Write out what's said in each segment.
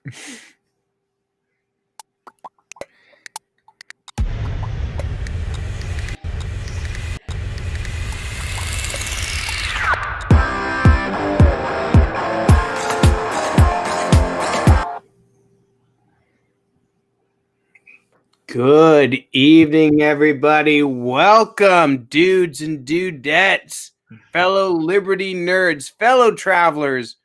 Good evening, everybody. Welcome, dudes and dudettes, fellow Liberty nerds, fellow travelers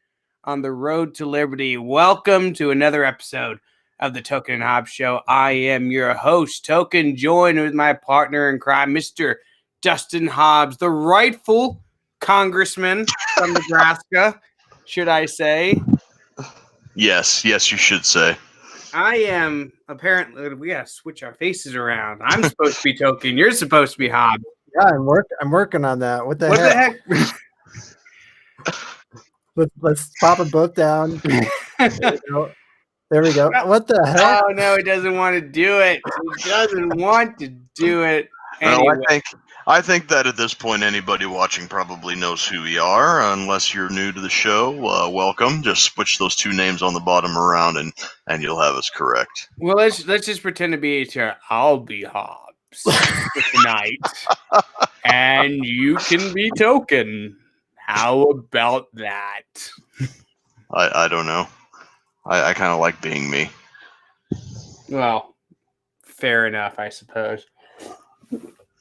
on the road to Liberty. Welcome to another episode of the Token and Hobbs Show. I am your host, Token, joined with my partner in crime, Mr. Dustin Hobbs, the rightful congressman from Nebraska, should I say. Yes, you should say. I am apparently we gotta switch our faces around. I'm supposed to be Token. You're supposed to be Hobbs. Yeah, I'm working on that. What the heck? Let's pop them both down. There we go. What the heck? Oh no, he doesn't want to do it. He doesn't want to do it. Anyway. Well, I think that at this point, anybody watching probably knows who we are. Unless you're new to the show, welcome. Just switch those two names on the bottom around, and you'll have us correct. Well, let's just pretend to be HR. I'll be Hobbs tonight, and you can be Token. How about that? I don't know. I kind of like being me. Well, fair enough, I suppose.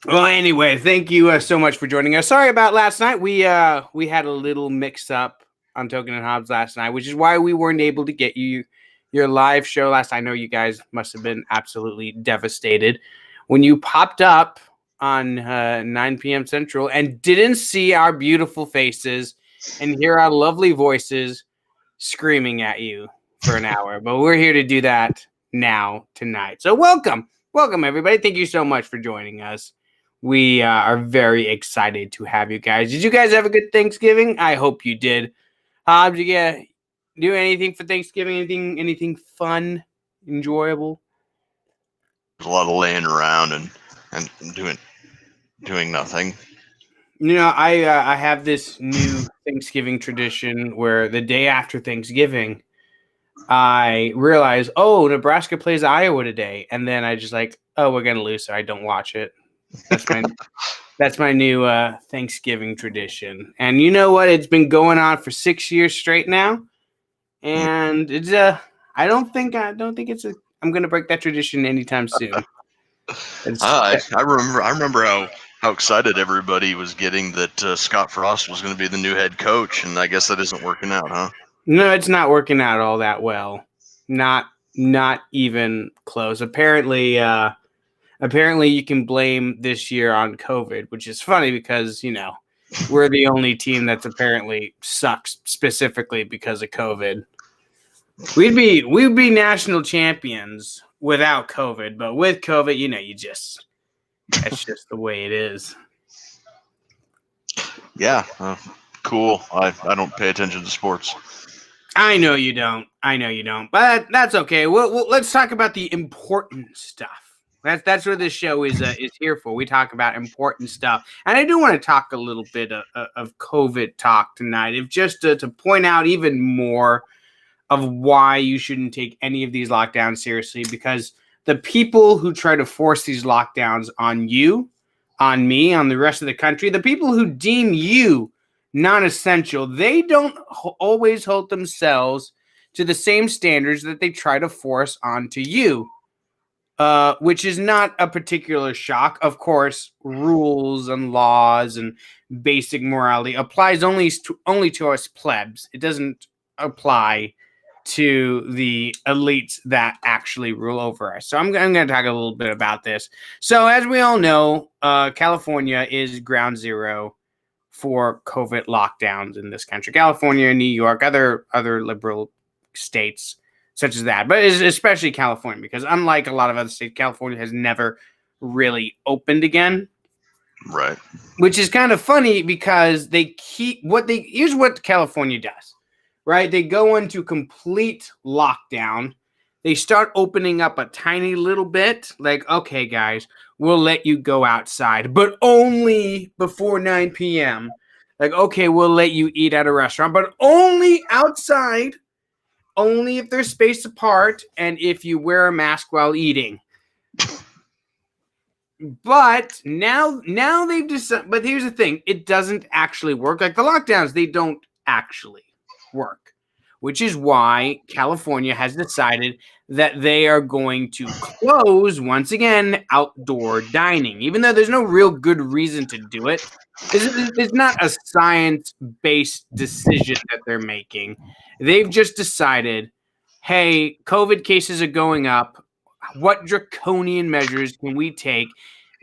Well, anyway, thank you so much for joining us. Sorry about last night. We had a little mix-up on Token and Hobbs last night, which is why we weren't able to get you your live show last night. I know you guys must have been absolutely devastated when you popped up on 9 p.m. Central and didn't see our beautiful faces and hear our lovely voices screaming at you for an hour. But we're here to do that now, tonight. So welcome, everybody. Thank you so much for joining us. We are very excited to have you guys. Did you guys have a good Thanksgiving? I hope you did. Hobbs, did you do anything for Thanksgiving? Anything fun, enjoyable? There's a lot of laying around and doing nothing. You know, I have this new Thanksgiving tradition where the day after Thanksgiving, I realize, oh, Nebraska plays Iowa today, and then I just like, oh, we're gonna lose, so I don't watch it. That's my new Thanksgiving tradition. And you know what? It's been going on for 6 years straight now, and it's I don't think I'm gonna break that tradition anytime soon. I remember how excited everybody was getting that Scott Frost was going to be the new head coach, and I guess that isn't working out, huh? No, it's not working out all that well. Not even close. Apparently you can blame this year on COVID, which is funny because, you know, we're the only team that's apparently sucks specifically because of COVID. We'd be national champions without COVID, but with COVID, you know, that's just the way it is. Yeah, cool. I don't pay attention to sports. I know you don't, but that's okay. Well, let's talk about the important stuff. That's what this show is here for. We talk about important stuff, and I do want to talk a little bit of COVID talk tonight, if just to point out even more of why you shouldn't take any of these lockdowns seriously, because the people who try to force these lockdowns on you, on me, on the rest of the country, the people who deem you non-essential, they don't always hold themselves to the same standards that they try to force onto you. Which is not a particular shock. Of course, rules and laws and basic morality applies only to us plebs. It doesn't apply to the elites that actually rule over us. So I'm going to talk a little bit about this. So as we all know, California is ground zero for COVID lockdowns in this country. California, New York, other liberal states such as that, but especially California, because unlike a lot of other states, California has never really opened again. Right. Which is kind of funny because here's what California does, right? They go into complete lockdown. They start opening up a tiny little bit, like, okay, guys, we'll let you go outside, but only before 9 p.m. Like, okay, we'll let you eat at a restaurant, but only outside. only if they're spaced apart and if you wear a mask while eating. But now they've decided. But here's the thing: it doesn't actually work. Like the lockdowns, they don't actually work, which is why California has decided that they are going to close once again outdoor dining, even though there's no real good reason to do it. It's not a science-based decision that they're making. They've just decided, hey, COVID cases are going up. What draconian measures can we take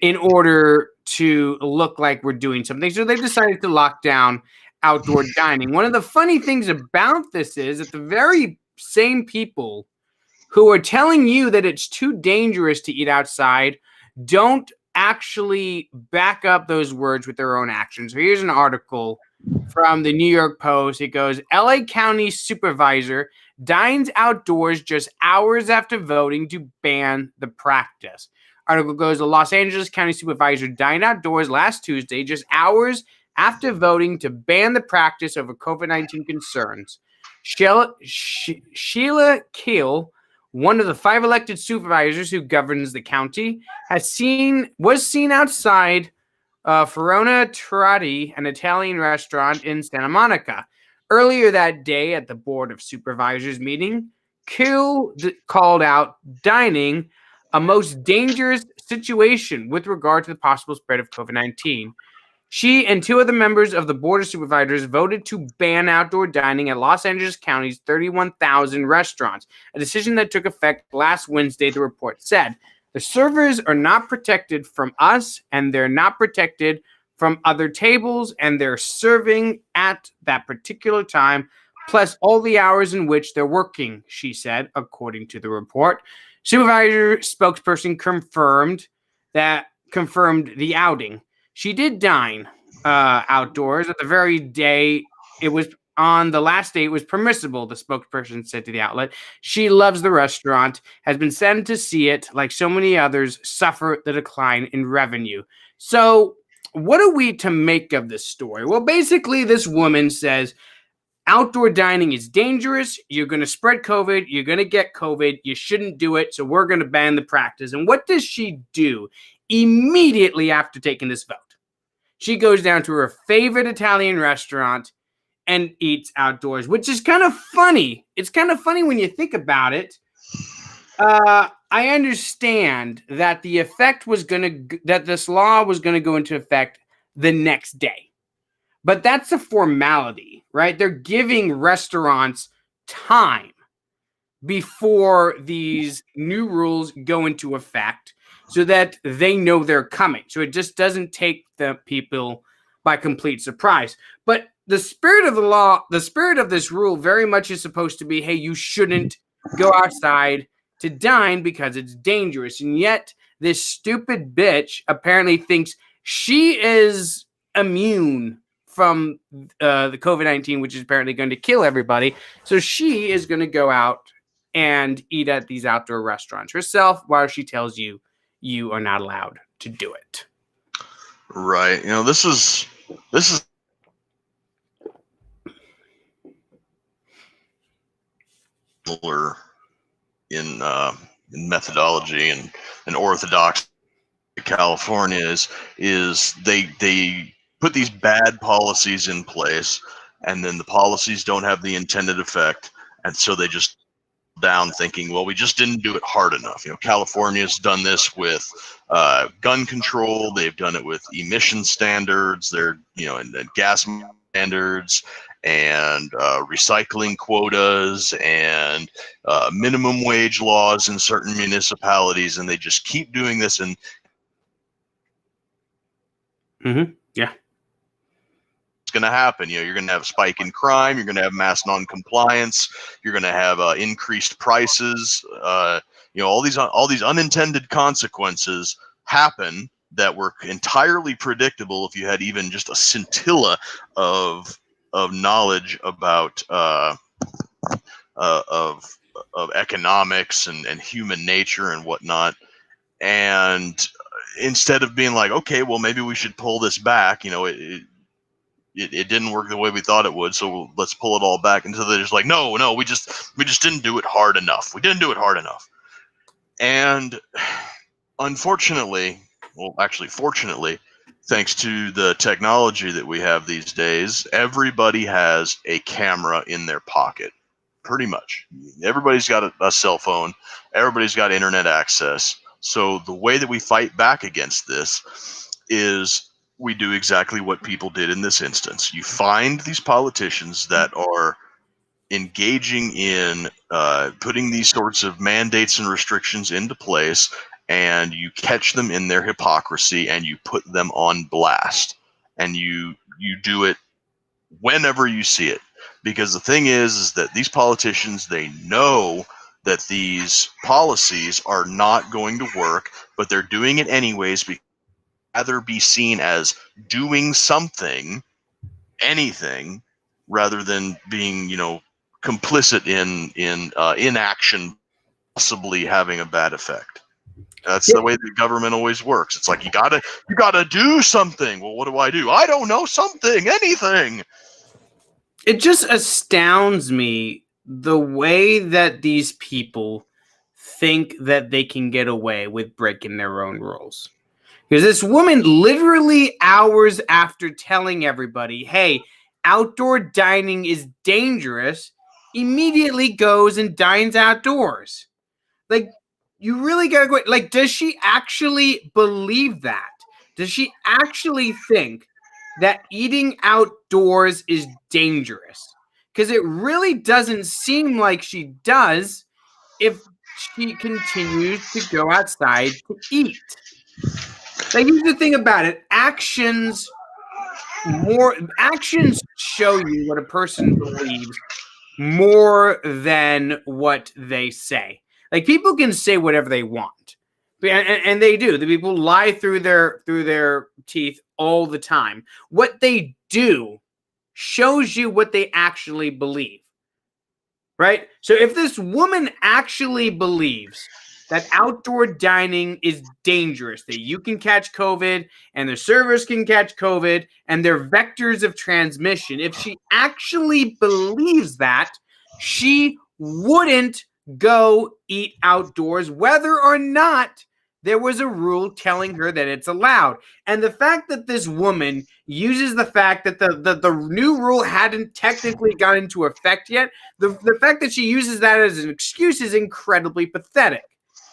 in order to look like we're doing something? So they've decided to lock down outdoor dining. One of the funny things about this is that the very same people who are telling you that it's too dangerous to eat outside don't actually back up those words with their own actions. So here's an article from the New York Post. It goes, LA County supervisor dines outdoors just hours after voting to ban the practice. Article goes, the Los Angeles County supervisor dined outdoors last Tuesday, just hours after voting to ban the practice over COVID-19 concerns. Sheila Keel, one of the 5 elected supervisors who governs the county, was seen outside Verona Trotti, an Italian restaurant in Santa Monica. Earlier that day at the Board of Supervisors meeting, Keel called out dining a most dangerous situation with regard to the possible spread of COVID-19. She and 2 other members of the Board of Supervisors voted to ban outdoor dining at Los Angeles County's 31,000 restaurants, a decision that took effect last Wednesday, the report said. The servers are not protected from us, and they're not protected from other tables, and they're serving at that particular time, plus all the hours in which they're working, she said, according to the report. Supervisor spokesperson confirmed the outing. She did dine outdoors at the very day it was on the last day it was permissible, the spokesperson said to the outlet. She loves the restaurant, has been saddened to see it, like so many others, suffer the decline in revenue. So what are we to make of this story? Well, basically, this woman says outdoor dining is dangerous. You're going to spread COVID. You're going to get COVID. You shouldn't do it. So we're going to ban the practice. And what does she do immediately after taking this vote? She goes down to her favorite Italian restaurant and eats outdoors, which is kind of funny. It's kind of funny when you think about it. I understand that that this law was going to go into effect the next day. But that's a formality, right? They're giving restaurants time before these new rules go into effect so that they know they're coming. So it just doesn't take the people by complete surprise. But the spirit of the law, the spirit of this rule very much is supposed to be, hey, you shouldn't go outside to dine because it's dangerous. And yet this stupid bitch apparently thinks she is immune from the COVID-19, which is apparently going to kill everybody. So she is going to go out and eat at these outdoor restaurants herself while she tells you you are not allowed to do it. Right. You know, this is similar in methodology and orthodox California is they put these bad policies in place, and then the policies don't have the intended effect, and so they just down thinking, well, we just didn't do it hard enough. You know, California's done this with gun control. They've done it with emission standards. They're, you know, and gas standards and recycling quotas and minimum wage laws in certain municipalities, and they just keep doing this. And yeah, it's going to happen. You know, you're going to have a spike in crime. You're going to have mass non-compliance. You're going to have increased prices. You know, all these unintended consequences happen that were entirely predictable if you had even just a scintilla of knowledge about of economics and human nature and whatnot. And instead of being like, okay, well, maybe we should pull this back, you know, it didn't work the way we thought it would, so let's pull it all back. And so they're just like, no, we just didn't do it hard enough. We didn't do it hard enough. And unfortunately, well, actually, fortunately, thanks to the technology that we have these days, everybody has a camera in their pocket. Pretty much. Everybody's got a cell phone. Everybody's got internet access. So the way that we fight back against this is we do exactly what people did in this instance. You find these politicians that are engaging in putting these sorts of mandates and restrictions into place, and you catch them in their hypocrisy and you put them on blast. And you do it whenever you see it. Because the thing is that these politicians, they know that these policies are not going to work, but they're doing it anyways because they'd rather be seen as doing something, anything, rather than being, complicit in inaction, possibly having a bad effect. That's the way the government always works. It's like you gotta do something. Well, what do? I don't know, something, anything. It just astounds me the way that these people think that they can get away with breaking their own rules. Because this woman, literally hours after telling everybody, hey, outdoor dining is dangerous, immediately goes and dines outdoors. Like, you really gotta go. Like, does she actually believe that? Does she actually think that eating outdoors is dangerous? Because it really doesn't seem like she does if she continues to go outside to eat. Like, here's the thing about it. Actions show you what a person believes more than what they say. Like, people can say whatever they want, and they do. The people lie through their teeth all the time. What they do shows you what they actually believe, right? So if this woman actually believes that outdoor dining is dangerous, that you can catch COVID and the servers can catch COVID and they're vectors of transmission, if she actually believes that, she wouldn't go eat outdoors, whether or not there was a rule telling her that it's allowed. And the fact that this woman uses the fact that the new rule hadn't technically gone into effect yet, the fact that she uses that as an excuse is incredibly pathetic.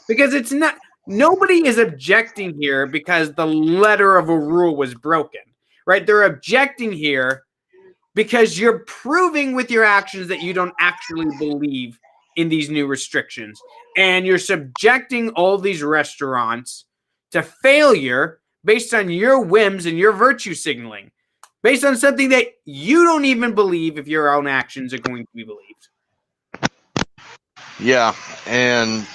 Because it's not, nobody is objecting here because the letter of a rule was broken, right? They're objecting here because you're proving with your actions that you don't actually believe in these new restrictions. And you're subjecting all these restaurants to failure based on your whims and your virtue signaling, based on something that you don't even believe if your own actions are going to be believed. Yeah, and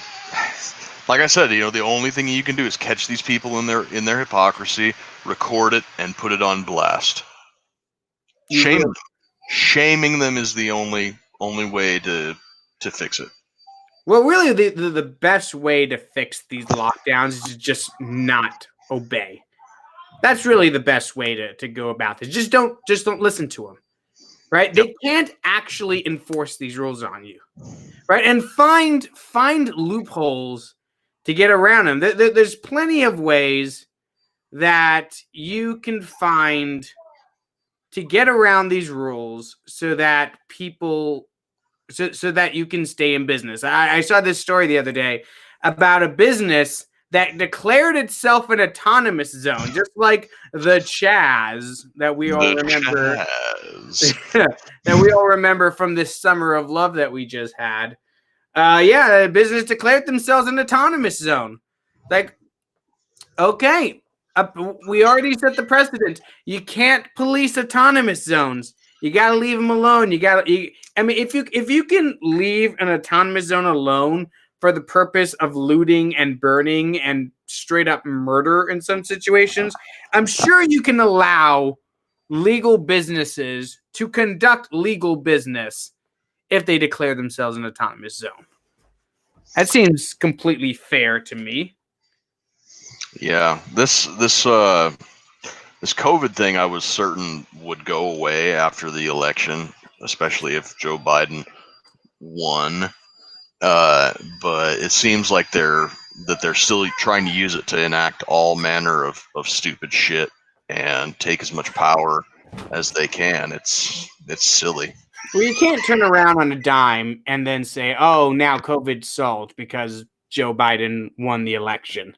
like I said, the only thing you can do is catch these people in their hypocrisy, record it, and put it on blast. Shaming them is the only way to fix it. Well, really, the best way to fix these lockdowns is to just not obey. That's really the best way to go about this. Just don't listen to them, right? Yep. They can't actually enforce these rules on you, right? And find loopholes to get around them. There's plenty of ways that you can find to get around these rules so that people, so that you can stay in business. I saw this story the other day about a business that declared itself an autonomous zone, just like the Chaz that we all remember. That we all remember from this summer of love that we just had. The business declared themselves an autonomous zone. Like, okay, we already set the precedent. You can't police autonomous zones. You got to leave them alone. If you can leave an autonomous zone alone for the purpose of looting and burning and straight up murder in some situations, I'm sure you can allow legal businesses to conduct legal business if they declare themselves an autonomous zone. That seems completely fair to me. Yeah, this this COVID thing, I was certain would go away after the election, especially if Joe Biden won. But it seems like they're still trying to use it to enact all manner of stupid shit and take as much power as they can. It's silly. Well, you can't turn around on a dime and then say, "Oh, now COVID's solved because Joe Biden won the election."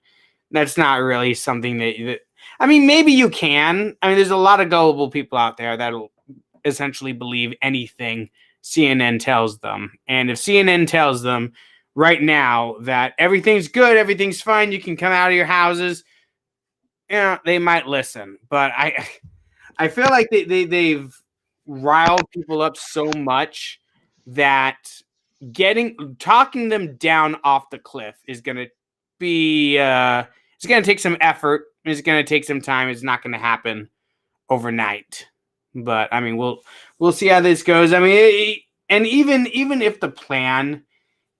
That's not really something that I mean, maybe you can. I mean, there's a lot of gullible people out there that'll essentially believe anything CNN tells them. And if CNN tells them right now that everything's good, everything's fine, you can come out of your houses, they might listen. But I feel like they've riled people up so much that talking them down off the cliff is going to be it's going to take some effort. It's going to take some time. It's not going to happen overnight. But I mean, we'll see how this goes. I mean, and even if the plan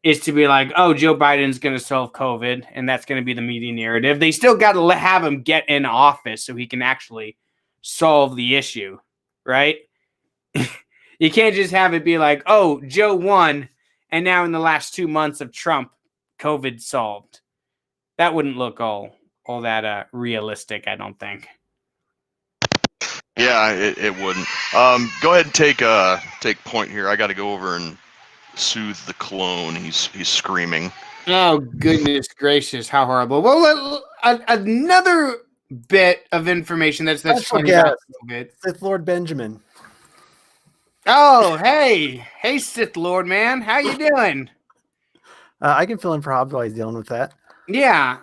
is to be like, oh, Joe Biden's going to solve COVID, and that's going to be the media narrative, they still got to have him get in office so he can actually solve the issue, right? You can't just have it be like, oh, Joe won, and now in the last 2 months of Trump, COVID solved. That wouldn't look all that realistic, I don't think. Yeah, it wouldn't. Go ahead and take point here. I got to go over and soothe the clone. He's screaming. Oh, goodness gracious, how horrible. Well, another bit of information that's funny about COVID. Sith Lord Benjamin. Oh, hey, Sith Lord, man, how you doing? I can fill in for Hobbs while he's dealing with that. Yeah.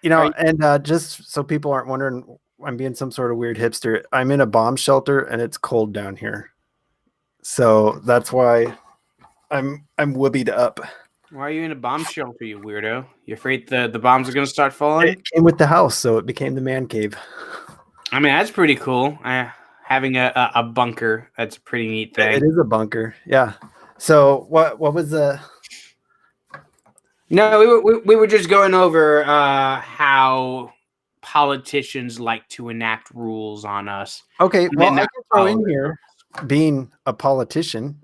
And just so people aren't wondering, I'm being some sort of weird hipster. I'm in a bomb shelter and it's cold down here, so that's why I'm whooped up. Why are you in a bomb shelter, you weirdo? You afraid the bombs are going to start falling? It came with the house, so it became the man cave. I mean, that's pretty cool. Having a bunker, that's a pretty neat thing. It is a bunker, yeah. So what was the? No, we were just going over how politicians like to enact rules on us. Okay, well, I can throw in here, being a politician,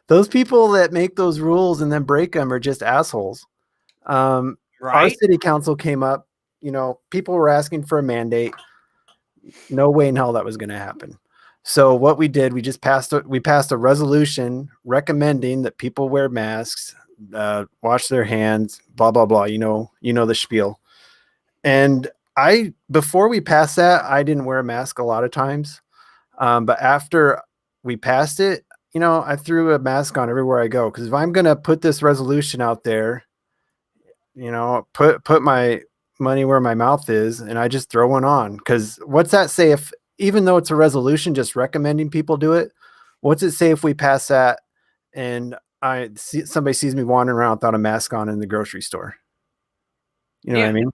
those people that make those rules and then break them are just assholes. Right? Our city council came up, people were asking for a mandate. No way in hell that was going to happen. So what we did, we passed a resolution recommending that people wear masks, wash their hands, blah, blah, blah. You know the spiel. And before we passed that, I didn't wear a mask a lot of times. But after we passed it, I threw a mask on everywhere I go. Because if I'm going to put this resolution out there, put my money where my mouth is, and I just throw one on. Because what's that say if, even though it's a resolution just recommending people do it, what's it say if we pass that and somebody sees me wandering around without a mask on in the grocery store? You know what I mean?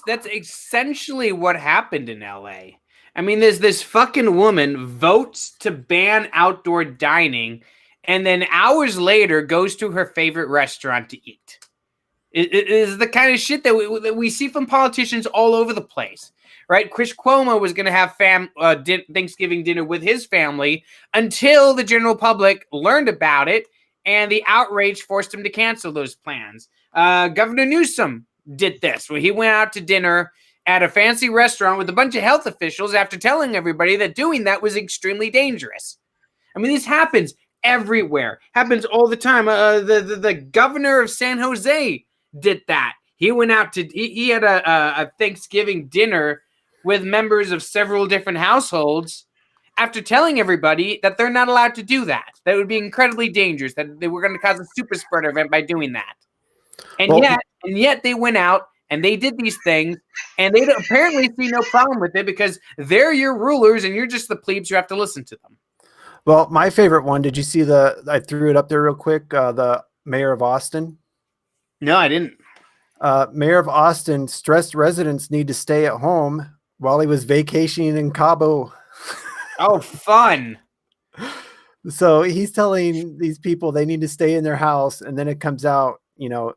That's essentially what happened in LA. I mean, there's this fucking woman votes to ban outdoor dining and then hours later goes to her favorite restaurant to eat. It is the kind of shit that we see from politicians all over the place, right? Chris Cuomo was going to have Thanksgiving dinner with his family until the general public learned about it, and the outrage forced him to cancel those plans. Governor Newsom did this, where he went out to dinner at a fancy restaurant with a bunch of health officials after telling everybody that doing that was extremely dangerous. I mean, this happens everywhere. Happens all the time. The governor of San Jose did that. He went out he had a Thanksgiving dinner with members of several different households after telling everybody that they're not allowed to do that. That would be incredibly dangerous, that they were going to cause a super spreader event by doing that. And yet they went out and they did these things, and they apparently see no problem with it because they're your rulers and you're just the plebes who have to listen to them. Well, my favorite one, did you see I threw it up there real quick, the mayor of Austin? No, I didn't. Mayor of Austin stressed residents need to stay at home while he was vacationing in Cabo. Oh, fun. So he's telling these people they need to stay in their house, and then it comes out,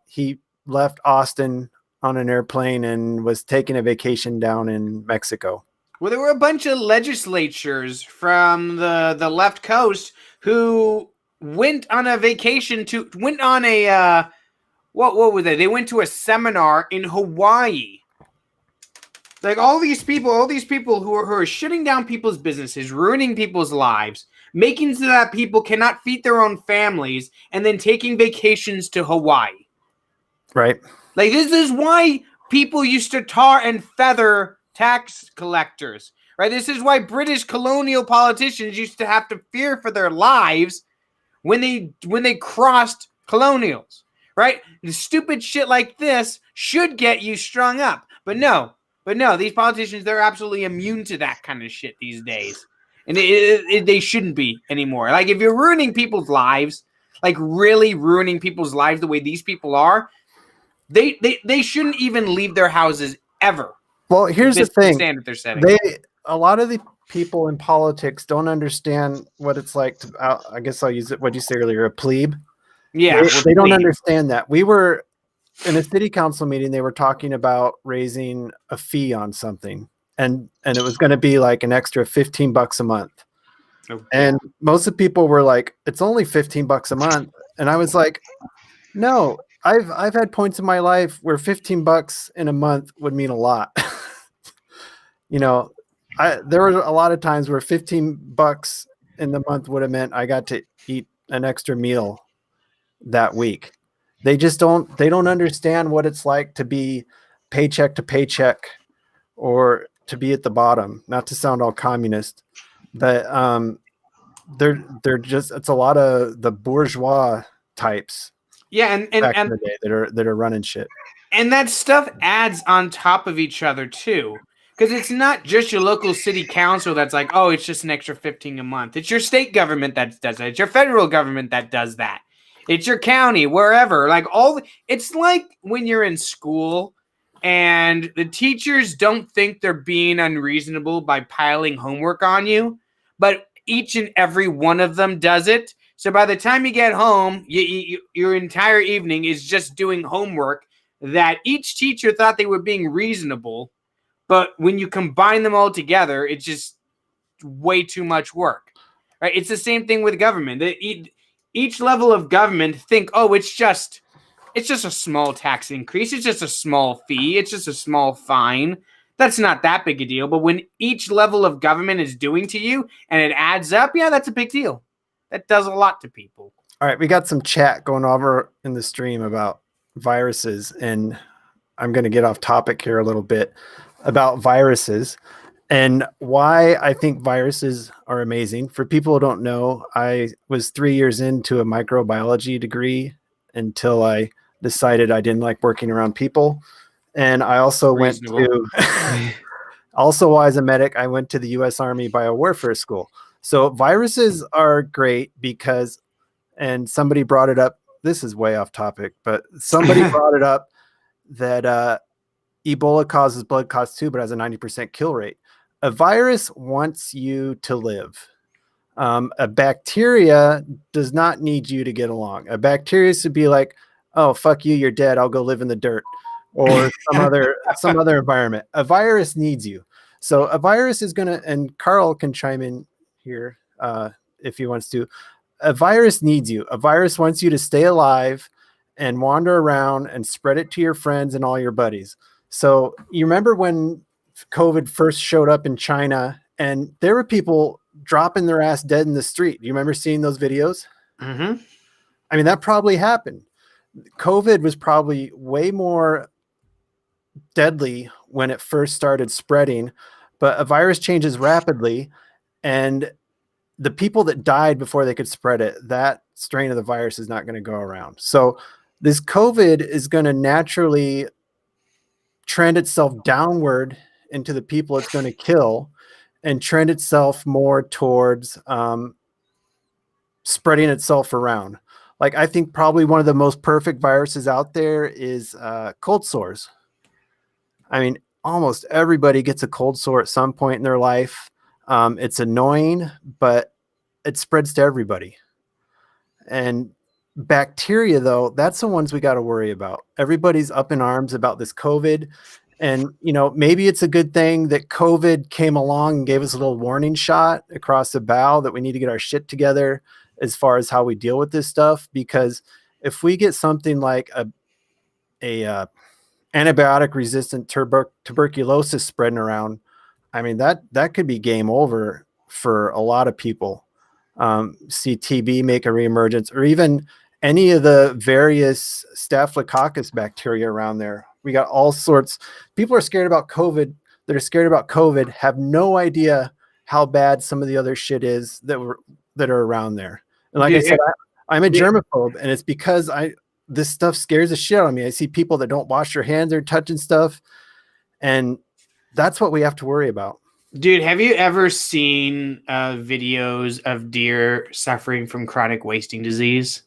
he left Austin on an airplane and was taking a vacation down in Mexico. Well, there were a bunch of legislatures from the left coast who went on a vacation went on a what was they? They went to a seminar in Hawaii. Like all these people who are shutting down people's businesses, ruining people's lives, making so that people cannot feed their own families, and then taking vacations to Hawaii. Right. Like this is why people used to tar and feather tax collectors. Right? This is why British colonial politicians used to have to fear for their lives when they crossed colonials. Right? The stupid shit like this should get you strung up. But no, these politicians, they're absolutely immune to that kind of shit these days. And they shouldn't be anymore. Like, if you're ruining people's lives, like really ruining people's lives the way these people are, they shouldn't even leave their houses ever. Well, here's the thing. Standard they're setting. A lot of the people in politics don't understand what it's like to, I guess I'll use it, what you said earlier, a plebe. Yeah. They don't understand that. We were in a city council meeting, they were talking about raising a fee on something, and it was going to be like an extra $15 a month. Okay. And most of the people were like, it's only $15 a month. And I was like, no, I've had points in my life where $15 in a month would mean a lot. You know, there were a lot of times where $15 in the month would have meant I got to eat an extra meal that week. They don't understand what it's like to be paycheck to paycheck or to be at the bottom, not to sound all communist, but they're just, it's a lot of the bourgeois types. Yeah. And back in the day that are running shit. And that stuff adds on top of each other too. Because it's not just your local city council that's like, oh, it's just an extra $15 a month. It's your state government that does that. It's your federal government that does that. It's your county, wherever. Like it's like when you're in school and the teachers don't think they're being unreasonable by piling homework on you, but each and every one of them does it. So by the time you get home, your entire evening is just doing homework that each teacher thought they were being reasonable. But when you combine them all together, it's just way too much work. Right? It's the same thing with government. Each level of government think, oh, it's just a small tax increase. It's just a small fee. It's just a small fine. That's not that big a deal. But when each level of government is doing to you and it adds up, yeah, that's a big deal. That does a lot to people. All right, we got some chat going over in the stream about viruses, and I'm going to get off topic here a little bit about viruses and why I think viruses are amazing. For people who don't know, I was 3 years into a microbiology degree until I decided I didn't like working around people. And I also went to, also as a medic, I went to the U.S. Army Biowarfare School. So viruses are great because, and somebody brought it up, this is way off topic, but somebody brought it up that Ebola causes blood clots too, but has a 90% kill rate. A virus wants you to live. A bacteria does not need you to get along. A bacteria should be like, oh, fuck you, you're dead. I'll go live in the dirt or some other environment. A virus needs you. So a virus is going to, and Carl can chime in here if he wants to. A virus needs you. A virus wants you to stay alive and wander around and spread it to your friends and all your buddies. So you remember when COVID first showed up in China and there were people dropping their ass dead in the street. Do you remember seeing those videos? Mm-hmm. I mean, that probably happened. COVID was probably way more deadly when it first started spreading, but a virus changes rapidly, and the people that died before they could spread it, that strain of the virus is not going to go around. So this COVID is going to naturally trend itself downward into the people it's going to kill and trend itself more towards spreading itself around. Like, I think probably one of the most perfect viruses out there is cold sores. I mean, almost everybody gets a cold sore at some point in their life. It's annoying, but it spreads to everybody. And bacteria, though, that's the ones we got to worry about. Everybody's up in arms about this COVID. And, maybe it's a good thing that COVID came along and gave us a little warning shot across the bow that we need to get our shit together as far as how we deal with this stuff. Because if we get something like a antibiotic resistant tuberculosis spreading around, I mean, that could be game over for a lot of people. See TB make a reemergence, or even any of the various staphylococcus bacteria around there. We got all sorts. People are scared about COVID. That are scared about COVID have no idea how bad some of the other shit is that are around there. And like I said, I'm a germaphobe, and it's because this stuff scares the shit out of me. I see people that don't wash their hands, they're touching stuff, and that's what we have to worry about. Dude, have you ever seen videos of deer suffering from chronic wasting disease?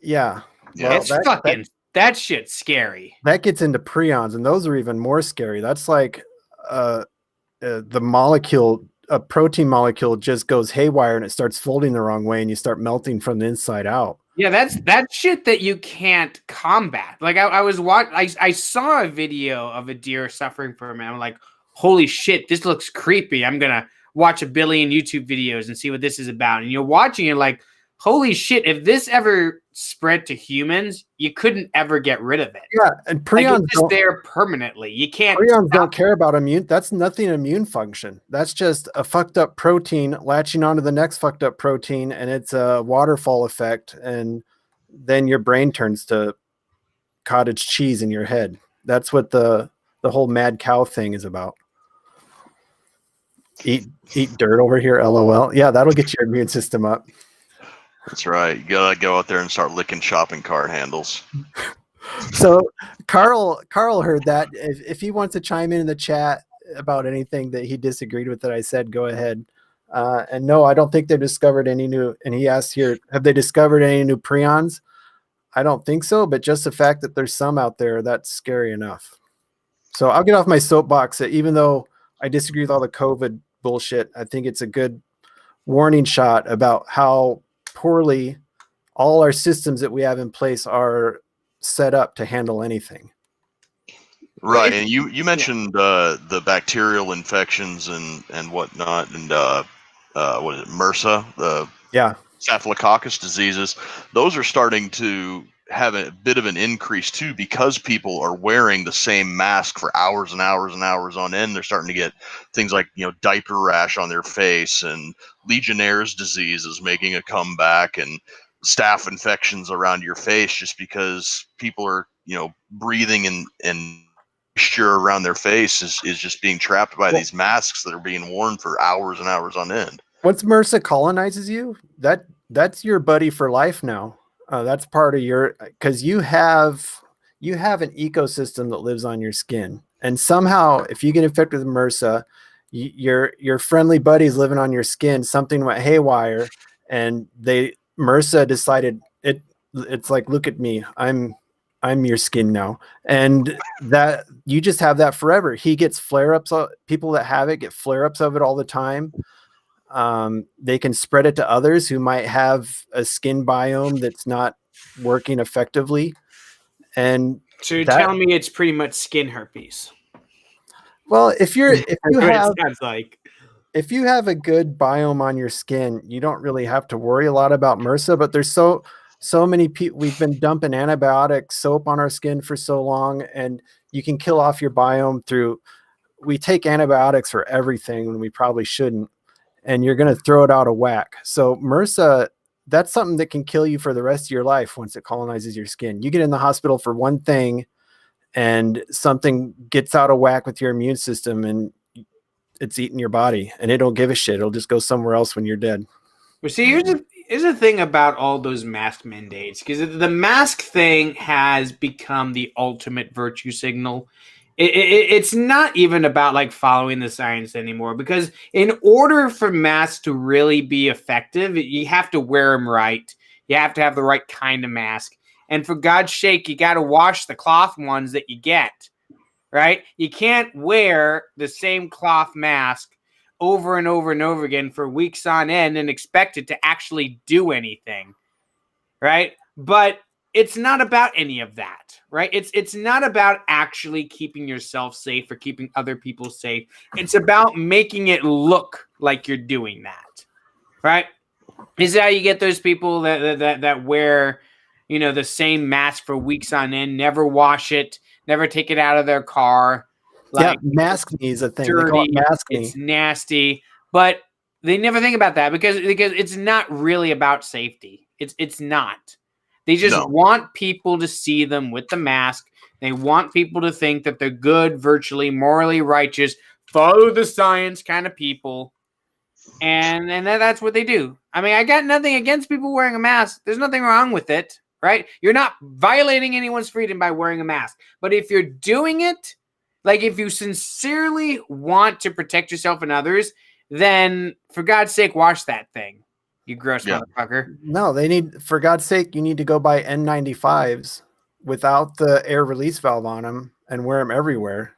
Yeah. Well, it's that shit's scary. That gets into prions, and those are even more scary. That's like the molecule, a protein molecule just goes haywire and it starts folding the wrong way and you start melting from the inside out. Yeah, that's shit that you can't combat. Like I saw a video of a deer suffering from it. I'm like, holy shit, this looks creepy. I'm gonna watch a billion YouTube videos and see what this is about. And you're watching it like, holy shit, if this ever spread to humans, you couldn't ever get rid of it. Yeah, and prions it's just there permanently. You can't. Prions don't care about immune. That's nothing immune function. That's just a fucked up protein latching onto the next fucked up protein, and it's a waterfall effect, and then your brain turns to cottage cheese in your head. That's what the whole mad cow thing is about. Eat dirt over here, LOL. Yeah, that'll get your immune system up. That's right. You gotta go out there and start licking shopping cart handles. So Carl heard that. If he wants to chime in the chat about anything that he disagreed with that I said, go ahead. And no, I don't think they've discovered any new. And he asked here, have they discovered any new prions? I don't think so, but just the fact that there's some out there, that's scary enough. So I'll get off my soapbox that even though I disagree with all the COVID bullshit, I think it's a good warning shot about how poorly all our systems that we have in place are set up to handle anything. Right, and you mentioned the bacterial infections and whatnot, and what is it, MRSA, the Staphylococcus diseases. Those are starting to have a bit of an increase too, because people are wearing the same mask for hours and hours and hours on end. They're starting to get things like diaper rash on their face, and Legionnaire's disease is making a comeback, and staph infections around your face, just because people are breathing and moisture around their face is just being trapped by these masks that are being worn for hours and hours on end. Once MRSA colonizes you, that's your buddy for life now. That's part of because you have an ecosystem that lives on your skin, and somehow if you get infected with MRSA, your friendly buddies living on your skin, something went haywire, and MRSA decided it's like, look at me, I'm your skin now, and that you just have that forever. He gets flare-ups. People that have it get flare-ups of it all the time. They can spread it to others who might have a skin biome that's not working effectively. And so you're telling me it's pretty much skin herpes. Well, if you have a good biome on your skin, you don't really have to worry a lot about MRSA. But there's so many people, we've been dumping antibiotic soap on our skin for so long, and you can kill off your biome we take antibiotics for everything when we probably shouldn't, and you're going to throw it out of whack. So MRSA, that's something that can kill you for the rest of your life once it colonizes your skin. You get in the hospital for one thing and something gets out of whack with your immune system and it's eating your body, and it don't give a shit. It'll just go somewhere else when you're dead. Well, see, here's the thing about all those mask mandates, because the mask thing has become the ultimate virtue signal. It's not even about like following the science anymore, because in order for masks to really be effective, you have to wear them right. You have to have the right kind of mask. And for God's sake, you got to wash the cloth ones that you get, right? You can't wear the same cloth mask over and over and over again for weeks on end and expect it to actually do anything, right? But it's not about any of that, right? It's not about actually keeping yourself safe or keeping other people safe. It's about making it look like you're doing that, right? This is how you get those people that wear, the same mask for weeks on end, never wash it, never take it out of their car. Like, mask knee is a thing. They call dirty, it mask knee. it's nasty, but they never think about that because it's not really about safety. It's not. They just No. want people to see them with the mask. They want people to think that they're good, virtually, morally righteous, follow the science kind of people. And that's what they do. I mean, I got nothing against people wearing a mask. There's nothing wrong with it, right? You're not violating anyone's freedom by wearing a mask. But if you're doing it, like if you sincerely want to protect yourself and others, then for God's sake, wash that thing. You gross motherfucker. No, for God's sake, you need to go buy N95s without the air release valve on them and wear them everywhere.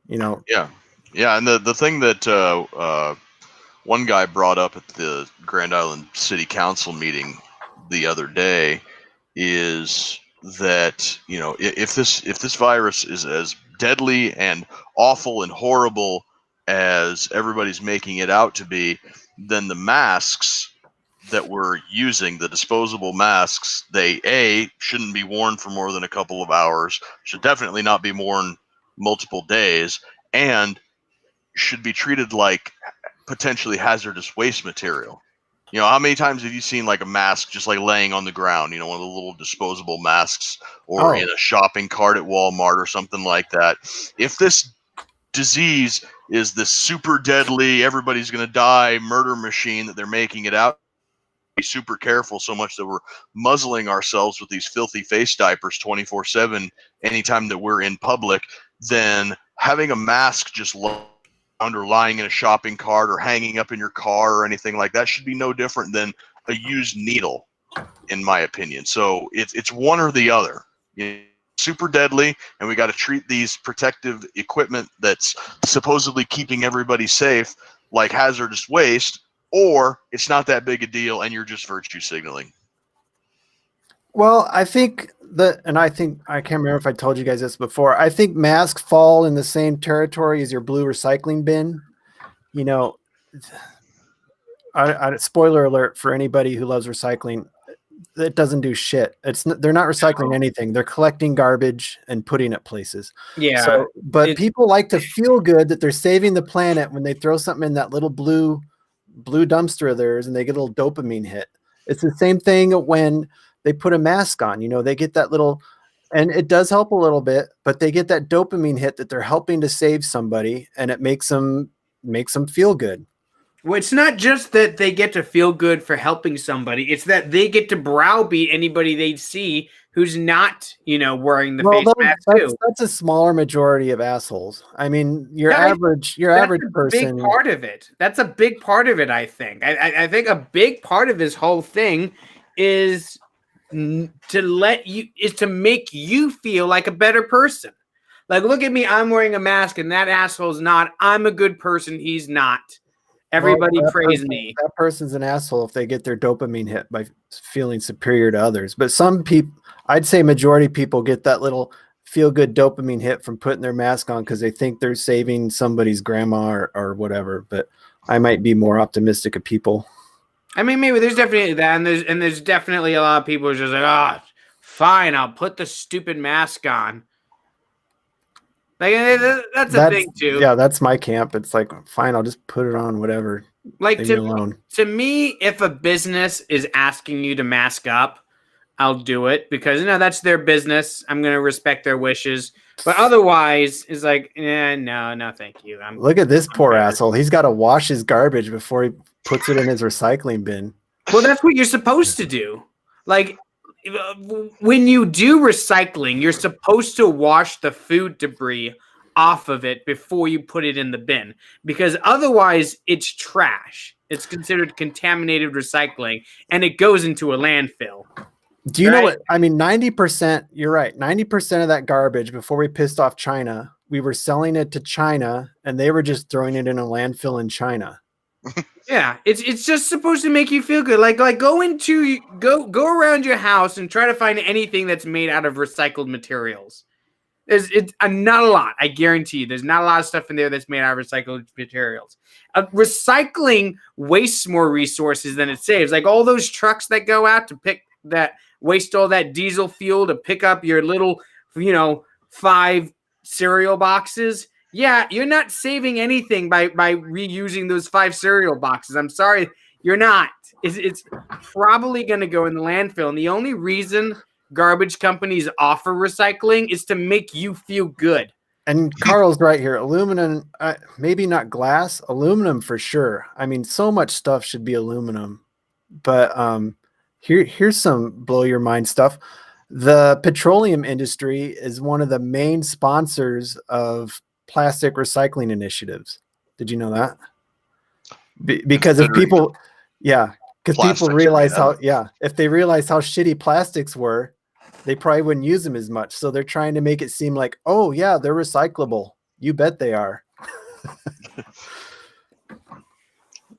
Yeah. And the thing that one guy brought up at the Grand Island City Council meeting the other day is that, if this virus is as deadly and awful and horrible as everybody's making it out to be, then the masks that we're using, the disposable masks, they shouldn't be worn for more than a couple of hours, should definitely not be worn multiple days, and should be treated like potentially hazardous waste material. How many times have you seen like a mask just like laying on the ground, one of the little disposable masks, or in a shopping cart at Walmart or something like that? If this disease is this super deadly, everybody's going to die murder machine that they're making it out, be super careful so much that we're muzzling ourselves with these filthy face diapers 24/7 anytime that we're in public, then having a mask just lying in a shopping cart or hanging up in your car or anything like that should be no different than a used needle, in my opinion. So it's one or the other. Super deadly, and we got to treat these protective equipment that's supposedly keeping everybody safe like hazardous waste, or it's not that big a deal and you're just virtue signaling. Well, I think I can't remember if I told you guys this before. I think masks fall in the same territory as your blue recycling bin. Spoiler alert for anybody who loves recycling. It doesn't do shit. They're not recycling anything. They're collecting garbage and putting it places. Yeah. But people like to feel good that they're saving the planet when they throw something in that little blue dumpster of theirs and they get a little dopamine hit. It's the same thing when they put a mask on. They get that little, and it does help a little bit, but they get that dopamine hit that they're helping to save somebody, and it makes them feel good. Well, it's not just that they get to feel good for helping somebody. It's that they get to browbeat anybody they see who's not, wearing the face mask too. That's a smaller majority of assholes. I mean, your average person. Big part of it. That's a big part of it, I think. I think a big part of this whole thing is to make you feel like a better person. Like, look at me, I'm wearing a mask and that asshole's not. I'm a good person, he's not. Everybody praise me. That person's an asshole if they get their dopamine hit by feeling superior to others. But some people, I'd say majority of people get that little feel-good dopamine hit from putting their mask on because they think they're saving somebody's grandma or whatever. But I might be more optimistic of people. I mean, maybe there's definitely that, and there's definitely a lot of people who's just like, fine, I'll put the stupid mask on. Like, that's a thing too. Yeah, that's my camp. It's like, fine, I'll just put it on, whatever. Like, to me, if a business is asking you to mask up, I'll do it because that's their business. I'm gonna respect their wishes. But otherwise, it's like, no, thank you. Look at this poor asshole. He's got to wash his garbage before he puts it in his recycling bin. Well, that's what you're supposed to do. Like, when you do recycling, you're supposed to wash the food debris off of it before you put it in the bin, because otherwise it's trash. It's considered contaminated recycling and it goes into a landfill. Do you know what? I mean, 90%, you're right. 90% of that garbage before we pissed off China, we were selling it to China and they were just throwing it in a landfill in China. Yeah, it's just supposed to make you feel good. Like go around your house and try to find anything that's made out of recycled materials. It's not a lot. I guarantee you, there's not a lot of stuff in there that's made out of recycled materials. Recycling wastes more resources than it saves. Like all those trucks that go out to waste all that diesel fuel to pick up your little, 5 cereal boxes. Yeah, you're not saving anything by reusing those 5 cereal boxes. I'm sorry, you're not. It's probably going to go in the landfill. And the only reason garbage companies offer recycling is to make you feel good. And Carl's right here. Aluminum, maybe not glass, aluminum for sure. I mean, so much stuff should be aluminum. But here's some blow your mind stuff. The petroleum industry is one of the main sponsors of plastic recycling initiatives. Did you know that? Because if people, because people realize if they realize how shitty plastics were, they probably wouldn't use them as much. So they're trying to make it seem like, oh yeah, they're recyclable. You bet they are.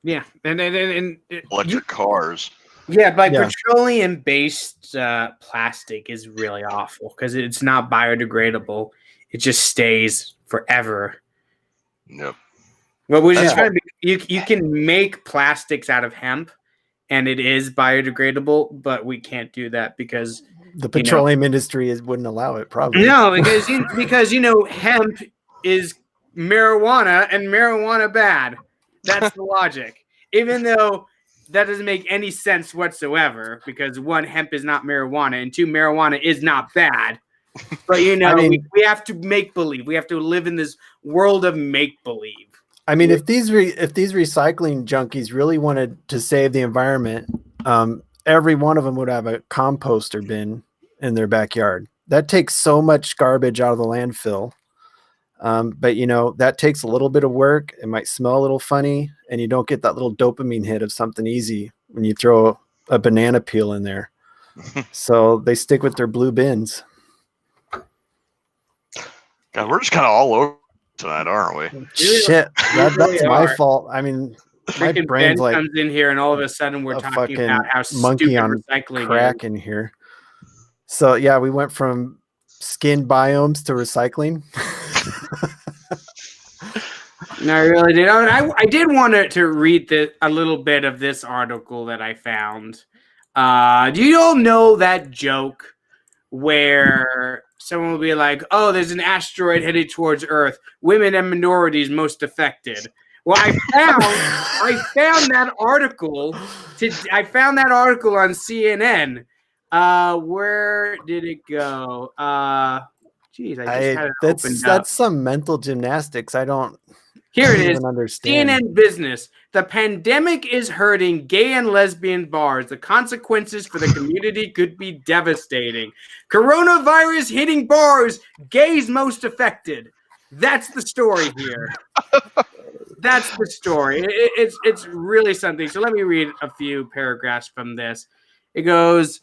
Yeah, and electric cars. Yeah, petroleum-based plastic is really awful because it's not biodegradable. It just stays forever. Yep. Well, which is trying to be, you can make plastics out of hemp, and it is biodegradable, but we can't do that because the petroleum industry wouldn't allow it. Probably no, because hemp is marijuana, and marijuana bad. That's the logic. Even though that doesn't make any sense whatsoever, because 1, hemp is not marijuana, and 2, marijuana is not bad. But we have to make believe. We have to live in this world of make believe. I mean, if these recycling junkies really wanted to save the environment, every one of them would have a composter bin in their backyard. That takes so much garbage out of the landfill. But that takes a little bit of work. It might smell a little funny, and you don't get that little dopamine hit of something easy when you throw a banana peel in there. So they stick with their blue bins. God, we're just kind of all over tonight, aren't we? Shit, that's my fault. I mean, my brain's Ben comes in here, and all of a sudden we're talking about how monkey stupid on recycling crack in here. So yeah, we went from skin biomes to recycling. No, I really did. I did want to read a little bit of this article that I found. Do you all know that joke where someone will be like, "Oh, there's an asteroid headed towards Earth. Women and minorities most affected." Well, I found that article. I found that article on CNN. Where did it go? Geez, I just had it opened up. That's some mental gymnastics. I don't. Here it is. Understand. CNN Business. The pandemic is hurting gay and lesbian bars. The consequences for the community could be devastating. Coronavirus hitting bars. Gays most affected. That's the story here. That's the story. It's really something. So let me read a few paragraphs from this. It goes,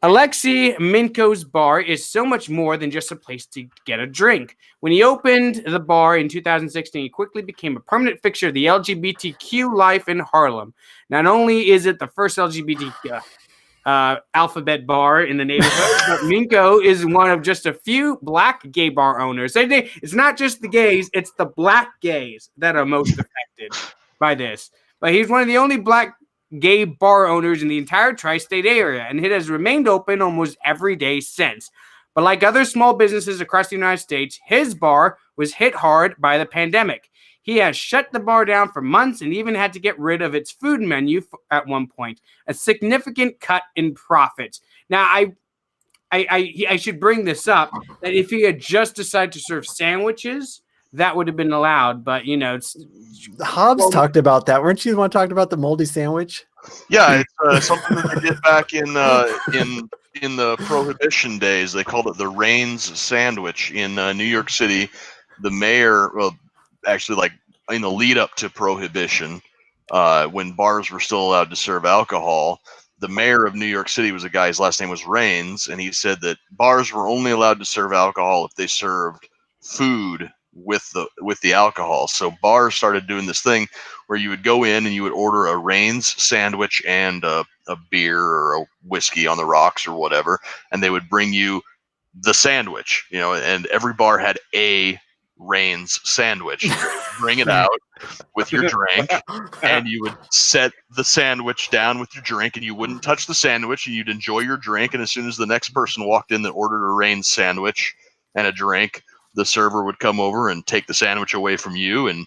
Alexei Minko's bar is so much more than just a place to get a drink. When he opened the bar in 2016, he quickly became a permanent fixture of the LGBTQ life in Harlem. Not only is it the first LGBT alphabet bar in the neighborhood, but Minko is one of just a few black gay bar owners. It's not just the gays, it's the black gays that are most affected by this. But he's one of the only black gay bar owners in the entire tri-state area, and it has remained open almost every day since. But like other small businesses across the United States, his bar was hit hard by the pandemic. He has shut the bar down for months and even had to get rid of its food menu at one point, a significant cut in profits. Now, I should bring this up, that if he had just decided to serve sandwiches, that would have been allowed, but it's Hobbs talked about that. Weren't you the one talking about the moldy sandwich? Yeah, it's something that they did back in the Prohibition days. They called it the Rains sandwich in New York City. The mayor, actually, like in the lead up to Prohibition, when bars were still allowed to serve alcohol, the mayor of New York City was a guy. His last name was Rains, and he said that bars were only allowed to serve alcohol if they served food with the alcohol. So bars started doing this thing where you would go in and you would order a Reigns sandwich and a beer or a whiskey on the rocks or whatever, and they would bring you the sandwich, and every bar had a Reigns sandwich. You would bring it out with your drink, and you would set the sandwich down with your drink, and you wouldn't touch the sandwich, and you'd enjoy your drink. And as soon as the next person walked in that ordered a Reigns sandwich and a drink, the server would come over and take the sandwich away from you and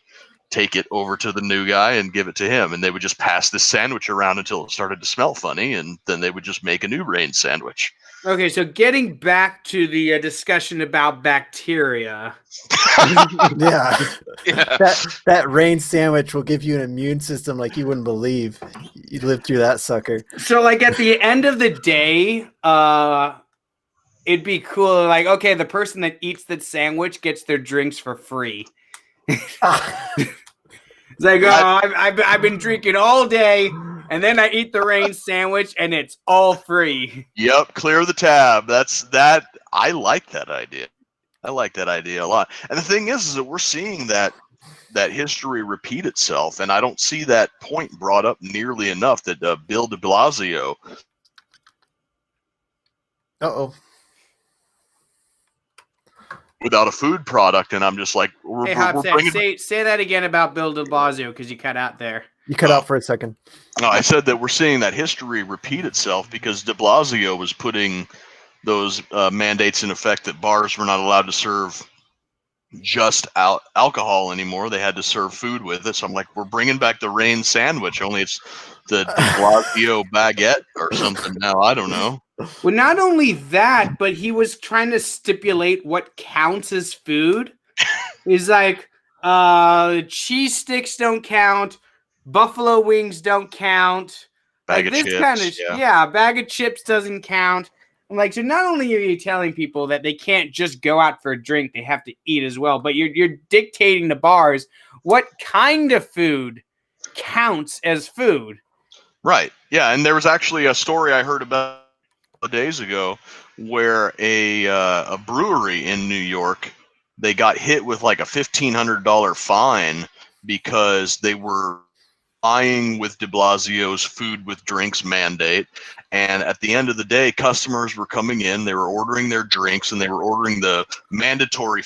take it over to the new guy and give it to him. And they would just pass this sandwich around until it started to smell funny, and then they would just make a new Reigns sandwich. Okay, so getting back to the discussion about bacteria. Yeah. That Reigns sandwich will give you an immune system like you wouldn't believe. You lived through that sucker. So, like, at the end of the day, it'd be cool. Like, okay, the person that eats that sandwich gets their drinks for free. It's like, I've been drinking all day, and then I eat the Reigns sandwich, and it's all free. Yep, clear the tab. I like that idea. I like that idea a lot. And the thing is that we're seeing that history repeat itself, and I don't see that point brought up nearly enough that Bill de Blasio. Uh-oh. Without a food product, and I'm just like, Hey, Hobbs, say that again about Bill de Blasio, because you cut out there. You cut out for a second. No, I said that we're seeing that history repeat itself because de Blasio was putting those mandates in effect that bars were not allowed to serve just alcohol anymore. They had to serve food with it. So I'm like, we're bringing back the Reigns sandwich, only it's the de Blasio baguette or something now. I don't know. Well, not only that, but he was trying to stipulate what counts as food. He's like, cheese sticks don't count, buffalo wings don't count. Bag like of this chips, kind of bag of chips doesn't count. I'm like, so not only are you telling people that they can't just go out for a drink, they have to eat as well, but you're dictating to bars what kind of food counts as food. Right. Yeah, and there was actually a story I heard about days ago where a brewery in New York, they got hit with like a $1,500 fine because they were buying with de Blasio's food with drinks mandate. And at the end of the day, customers were coming in, they were ordering their drinks, and they were ordering the mandatory.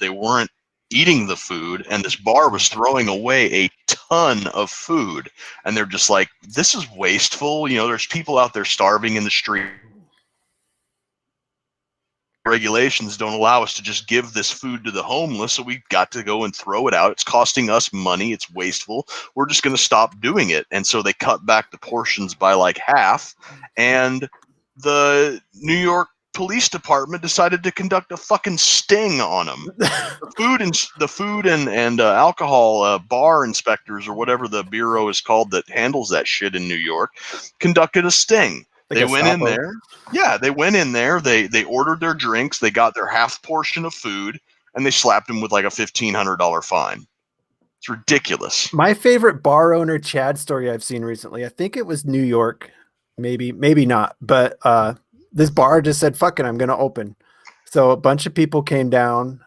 They weren't eating the food, and this bar was throwing away a ton of food. And they're just like, this is wasteful. There's people out there starving in the street. Regulations don't allow us to just give this food to the homeless, so we've got to go and throw it out. It's costing us money. It's wasteful. We're just going to stop doing it. And so they cut back the portions by like half, and the New York Police Department decided to conduct a fucking sting on them. The food and alcohol bar inspectors, or whatever the bureau is called that handles that shit in New York, conducted a sting. They went in there. Yeah, they went in there. They ordered their drinks. They got their half portion of food, and they slapped them with like a $1,500 fine. It's ridiculous. My favorite bar owner Chad story I've seen recently, I think it was New York, maybe not, but this bar just said, fuck it, I'm going to open. So a bunch of people came down.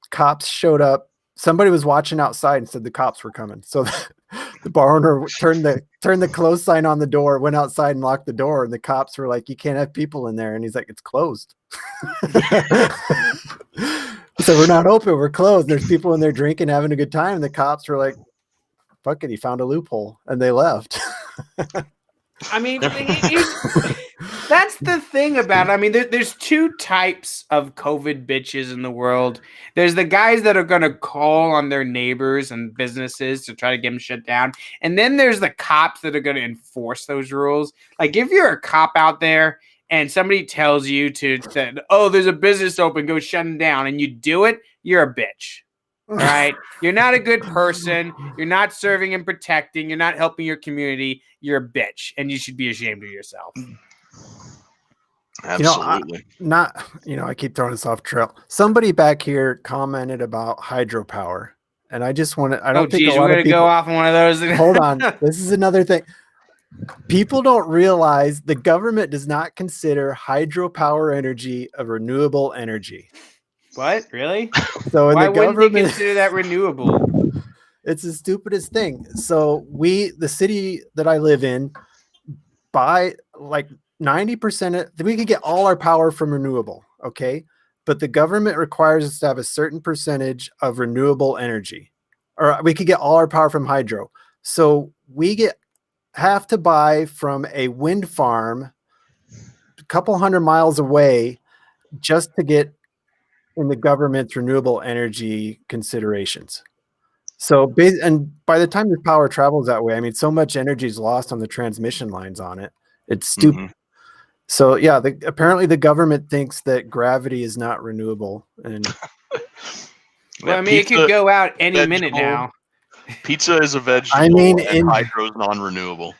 Cops showed up. Somebody was watching outside and said the cops were coming. So the bar owner turned the close sign on the door, went outside and locked the door. And the cops were like, you can't have people in there. And he's like, it's closed. So we're not open. We're closed. There's people in there drinking, having a good time. And the cops were like, fuck it. He found a loophole, and they left. I mean, that's the thing about it. I mean, there's two types of COVID bitches in the world. There's the guys that are going to call on their neighbors and businesses to try to get them shut down. And then there's the cops that are going to enforce those rules. Like, if you're a cop out there and somebody tells you oh, there's a business open, go shut them down, and you do it, you're a bitch. Right? You're not a good person. You're not serving and protecting. You're not helping your community. You're a bitch, and you should be ashamed of yourself. Absolutely. I keep throwing this off trail. Somebody back here commented about hydropower, and I just want to. I don't think we're gonna go off on one of those. Hold on, this is another thing. People don't realize the government does not consider hydropower energy a renewable energy. What? Really? So in Why the wouldn't they government, consider that renewable? it's the stupidest thing. So the city that I live in, buy like 90% we could get all our power from renewable. Okay. But the government requires us to have a certain percentage of renewable energy, or we could get all our power from hydro. So have to buy from a wind farm a couple hundred miles away just to get in the government's renewable energy considerations. So, and by the time the power travels that way, I mean, so much energy is lost on the transmission lines on it. It's stupid. Mhm. So, yeah, apparently the government thinks that gravity is not renewable. And Well, Yeah, I mean, it could go out any minute vegetable. now. Pizza is a vegetable, I mean, and hydro is non-renewable.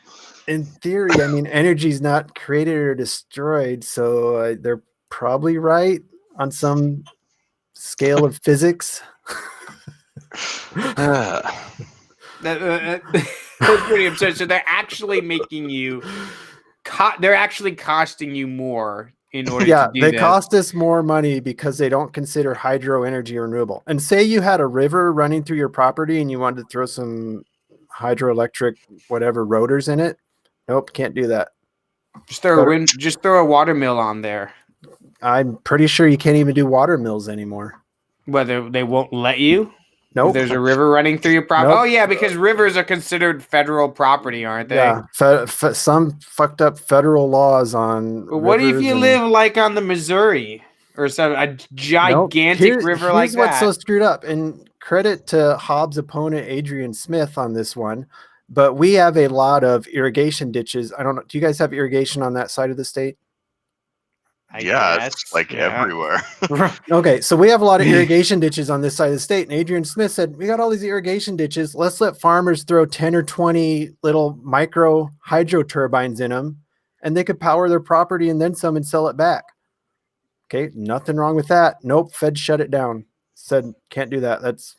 in theory, I mean, energy is not created or destroyed. So they're probably right on some scale of physics. That's pretty absurd. So they're actually making you. They're actually costing you more in order Yeah, to do they that. cost us more money because they don't consider hydro energy renewable. And say you had a river running through your property and you wanted to throw some hydroelectric whatever rotors in it. Nope, can't do that. Just throw a water mill on there. I'm pretty sure you can't even do water mills anymore. Whether they won't let you. Nope. If there's a river running through your property. Nope. Oh yeah, because rivers are considered federal property, aren't they? Yeah, some fucked up federal laws on. But what if rivers you live like on the Missouri or a gigantic river like here's what's that? so screwed up. And credit to Hobbs' opponent Adrian Smith on this one, but we have a lot of irrigation ditches. I don't know. Do you guys have irrigation on that side of the state? I Yeah, guess, it's like yeah. everywhere. Okay, so we have a lot of irrigation ditches on this side of the state. And Adrian Smith said, we got all these irrigation ditches. Let's let farmers throw 10 or 20 little micro hydro turbines in them, and they could power their property and then some and sell it back. Okay, nothing wrong with that. Nope, Fed shut it down. Said, can't do that. That's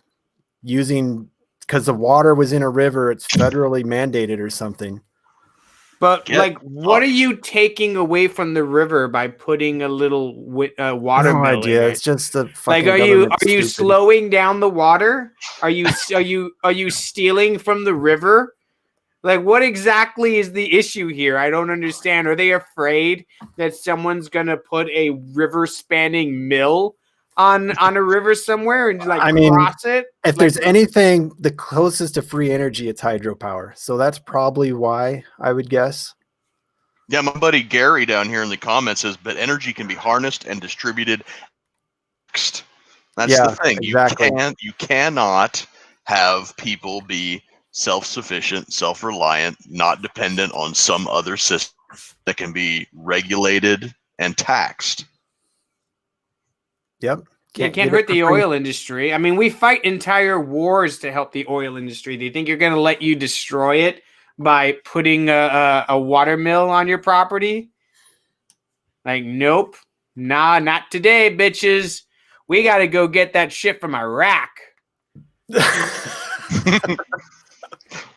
using, because the water was in a river, it's federally mandated or something. But what are you taking away from the river by putting a little water No mill idea. in it? It's just the fucking Are you stupid. slowing down the water? Are you stealing from the river? Like, what exactly is the issue here? I don't understand. Are they afraid that someone's gonna put a river spanning mill on a river somewhere and cross it? If there's anything the closest to free energy, it's hydropower. So that's probably why, I would guess. Yeah, my buddy Gary down here in the comments says, but energy can be harnessed and distributed. That's the thing. Exactly. You cannot have people be self-sufficient, self-reliant, not dependent on some other system that can be regulated and taxed. Yep. It can't hurt the oil industry. I mean, we fight entire wars to help the oil industry. Do you think you're going to let you destroy it by putting a water mill on your property? Like, nope. Nah, not today, bitches. We got to go get that shit from Iraq.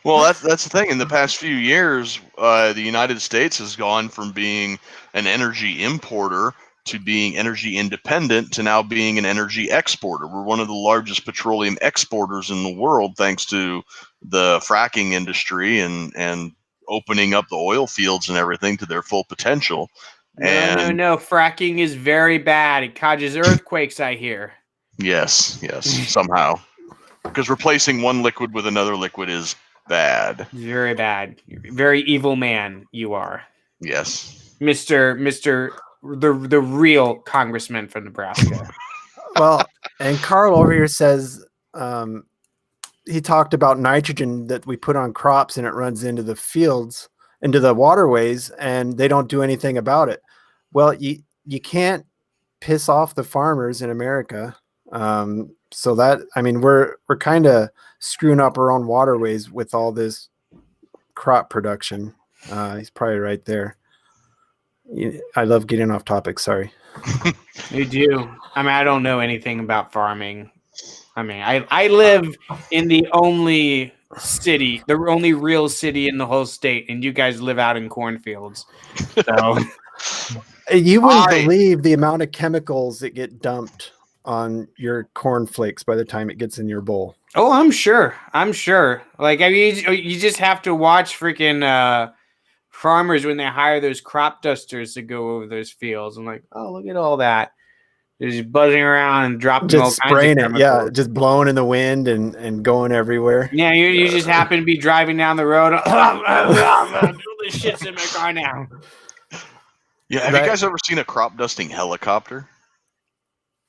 Well, that's the thing. In the past few years, the United States has gone from being an energy importer to being energy independent to now being an energy exporter. We're one of the largest petroleum exporters in the world, thanks to the fracking industry and opening up the oil fields and everything to their full potential. No. Fracking is very bad. It causes earthquakes, I hear. Yes, somehow. Because replacing one liquid with another liquid is bad. Very bad. Very evil man you are. Yes. Mr. The real congressman from Nebraska. Well, and Carl over here says he talked about nitrogen that we put on crops and it runs into the fields, into the waterways, and they don't do anything about it. Well, you can't piss off the farmers in America. So that, I mean, we're kind of screwing up our own waterways with all this crop production. He's probably right there. I love getting off topic. Sorry. You do. I mean, I don't know anything about farming. I mean, I live in the only real city in the whole state, and you guys live out in cornfields. So you wouldn't believe the amount of chemicals that get dumped on your cornflakes by the time it gets in your bowl. Oh, I'm sure. Like, I mean, you just have to watch freaking farmers when they hire those crop dusters to go over those fields. I'm like, oh, look at all that. They're just buzzing around and dropping all Just kinds of spraying it, chemicals. yeah, just blowing in the wind and going everywhere. Yeah, you just happen to be driving down the road. This shit's in my car now. Yeah, have you guys ever seen a crop dusting helicopter?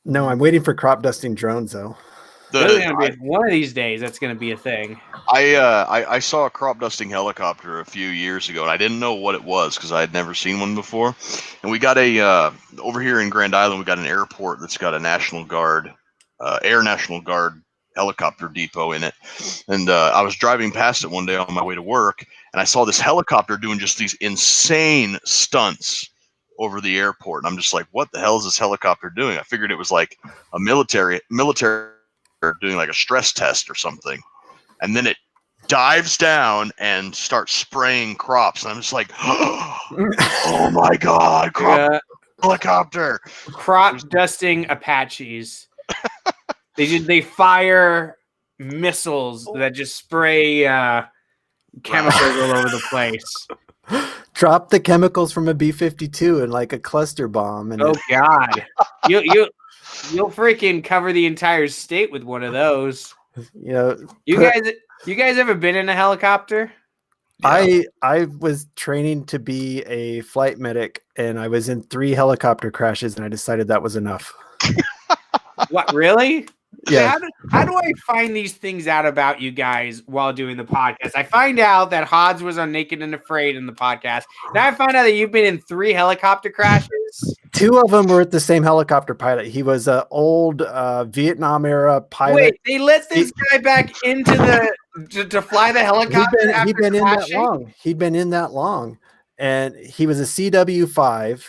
No, I'm waiting for crop dusting drones though. One of these days, that's going to be a thing. I saw a crop dusting helicopter a few years ago, and I didn't know what it was because I had never seen one before. And we got over here in Grand Island, we got an airport that's got a National Guard, Air National Guard helicopter depot in it. And I was driving past it one day on my way to work, and I saw this helicopter doing just these insane stunts over the airport. And I'm just like, what the hell is this helicopter doing? I figured it was like a military doing like a stress test or something, and then it dives down and starts spraying crops, and I'm just like, oh my god, helicopter, crop dusting Apaches. They fire missiles that just spray chemicals all over the place. Drop the chemicals from a B-52 in like a cluster bomb. And oh god, you'll freaking cover the entire state with one of those. You guys ever been in a helicopter? Yeah. I was training to be a flight medic, and I was in 3 helicopter crashes, and I decided that was enough. What, really? Yeah. How do I find these things out about you guys while doing the podcast? I find out that Hobbs was on Naked and Afraid in the podcast. Now I find out that you've been in 3 helicopter crashes. 2 of them were with the same helicopter pilot. He was an old Vietnam era pilot. Wait, they let this guy back into to fly the helicopter. He'd been in that long. He'd been in that long, and he was a CW5.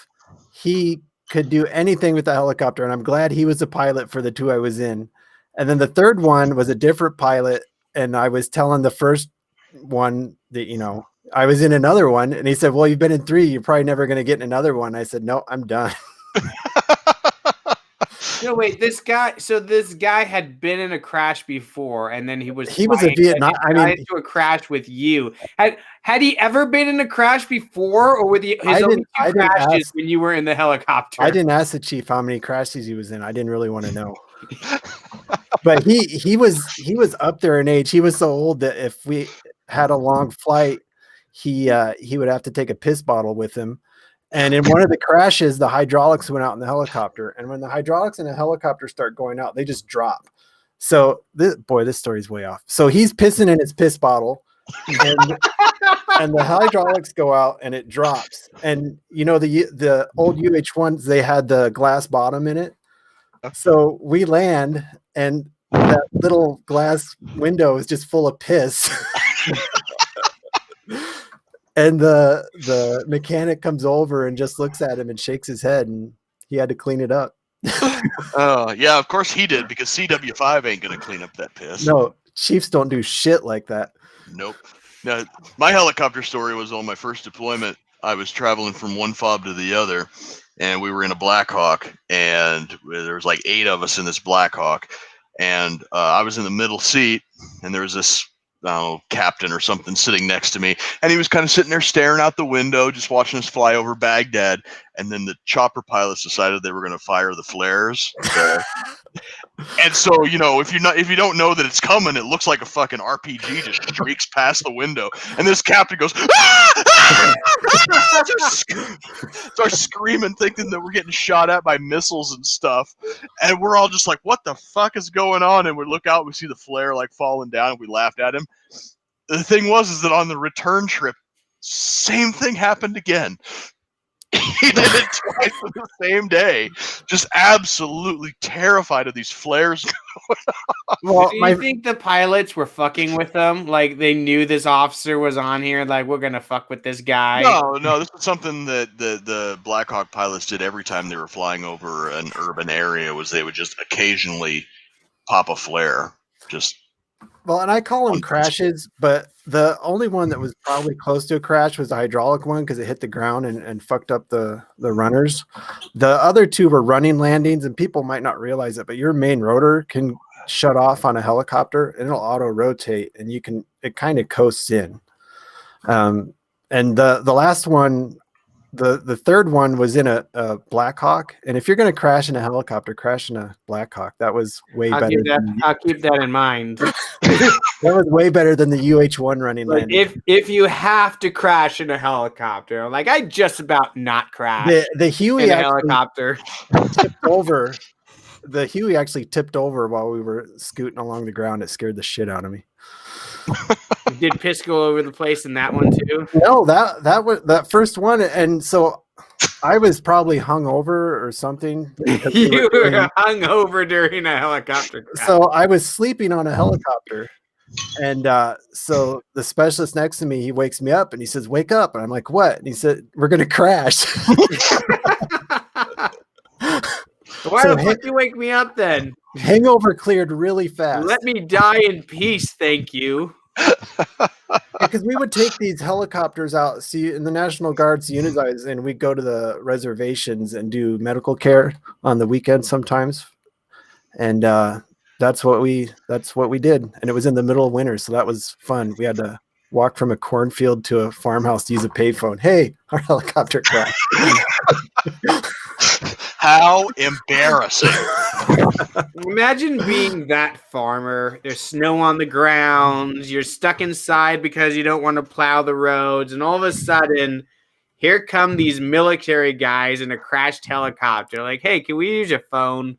He could do anything with the helicopter, and I'm glad he was the pilot for the 2 I was in. And then the third one was a different pilot, and I was telling the first one that, I was in another one, and he said, well, you've been in 3, you're probably never going to get in another one. I said, no, I'm done. No, wait, this guy had been in a crash before, and then he was a Vietnam. into a crash with you. Had he ever been in a crash before, or were his only 2 crashes when you were in the helicopter? I didn't ask the chief how many crashes he was in. I didn't really want to know. But he was up there in age. He was so old that if we had a long flight, he would have to take a piss bottle with him. And in one of the crashes, the hydraulics went out in the helicopter. And when the hydraulics in a helicopter start going out, they just drop. So this story's way off. So he's pissing in his piss bottle, and the hydraulics go out and it drops. And the old UH-1s, they had the glass bottom in it. So we land, and that little glass window is just full of piss. And the mechanic comes over and just looks at him and shakes his head, and he had to clean it up. Yeah, of course he did, because CW5 ain't gonna clean up that piss. No, chiefs don't do shit like that. Nope. Now, my helicopter story was on my first deployment. I was traveling from one fob to the other, and we were in a Black Hawk, and there was like 8 of us in this Black Hawk, and I was in the middle seat, and there was this captain or something sitting next to me, and he was kind of sitting there staring out the window, just watching us fly over Baghdad. And then the chopper pilots decided they were going to fire the flares. And so, if you don't know that it's coming, it looks like a fucking RPG just streaks past the window, and this captain goes, starts screaming, thinking that we're getting shot at by missiles and stuff. And we're all just like, what the fuck is going on? And we look out, we see the flare like falling down, and we laughed at him. The thing is that on the return trip, same thing happened again. He did it twice on the same day. Just absolutely terrified of these flares going on. Well, do you think the pilots were fucking with them? Like, they knew this officer was on here, like, we're going to fuck with this guy? No, this was something that the Black Hawk pilots did every time they were flying over an urban area, was they would just occasionally pop a flare. Well, and I call them crashes, but The only one that was probably close to a crash was the hydraulic one because it hit the ground and fucked up the runners. The other two were running landings, and people might not realize it, but your main rotor can shut off on a helicopter and it'll auto rotate, and it kind of coasts in. And the last one, the third one was in a Black Hawk, and if you're going to crash in a helicopter, crash in a Black Hawk. That was way better. I'll keep that in mind. That was way better than the UH-1 running like landing. If you have to crash in a helicopter, like I just about not crashed. The Huey in a actually helicopter tipped over. The Huey actually tipped over while we were scooting along the ground. It scared the shit out of me. Did piss go over the place in that one too? No, that was that first one, and so I was probably hungover or something. You were hungover during a helicopter crash. So I was sleeping on a helicopter, and so the specialist next to me, he wakes me up and he says, "Wake up!" And I'm like, "What?" And he said, "We're gonna crash." Why the fuck you wake me up then? Hangover cleared really fast. Let me die in peace, thank you. Because we would take these helicopters out, see, in the National Guard's units, and we'd go to the reservations and do medical care on the weekends sometimes. And that's what we did. And it was in the middle of winter, so that was fun. We had to walk from a cornfield to a farmhouse to use a payphone. Hey, our helicopter crashed. How embarrassing. Imagine being that farmer. There's snow on the ground. You're stuck inside because you don't want to plow the roads. And all of a sudden, here come these military guys in a crashed helicopter. Like, hey, can we use your phone?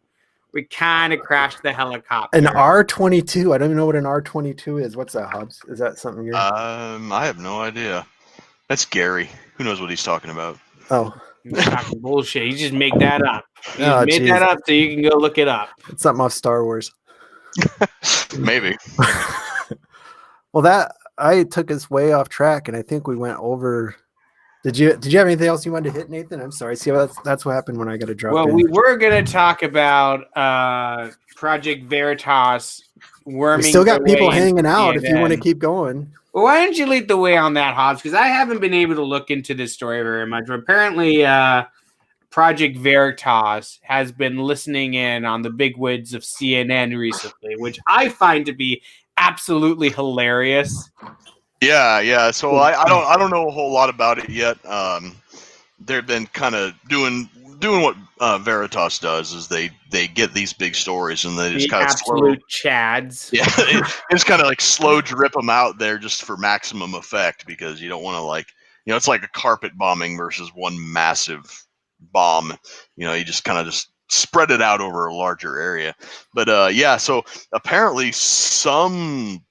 We kind of crashed the helicopter. An R-22. I don't even know what an R-22 is. What's that, Hobbs? Is that something you're... I have no idea. That's Gary. Who knows what he's talking about? Oh. He's talking bullshit. You just make that up. You made that up so you can go look it up. It's something off Star Wars. Maybe. Well, that I took us way off track, and I think we went over. Did you have anything else you wanted to hit, Nathan? I'm sorry. See, that's what happened when I got to drop. Well, in. we were gonna talk about Project Veritas worming. We still got people hanging out. If you want to keep going. Well, why don't you lead the way on that, Hobbs? Because I haven't been able to look into this story very much. But apparently, Project Veritas has been listening in on the bigwigs of CNN recently, which I find to be absolutely hilarious. Yeah. So I don't know a whole lot about it yet. They've been kind of doing what Veritas does is they get these big stories and they just kind of absolute chads. Yeah, it's kind of like slow drip them out there just for maximum effect because you don't want to it's like a carpet bombing versus one massive bomb. You just kind of just spread it out over a larger area. But yeah, so apparently some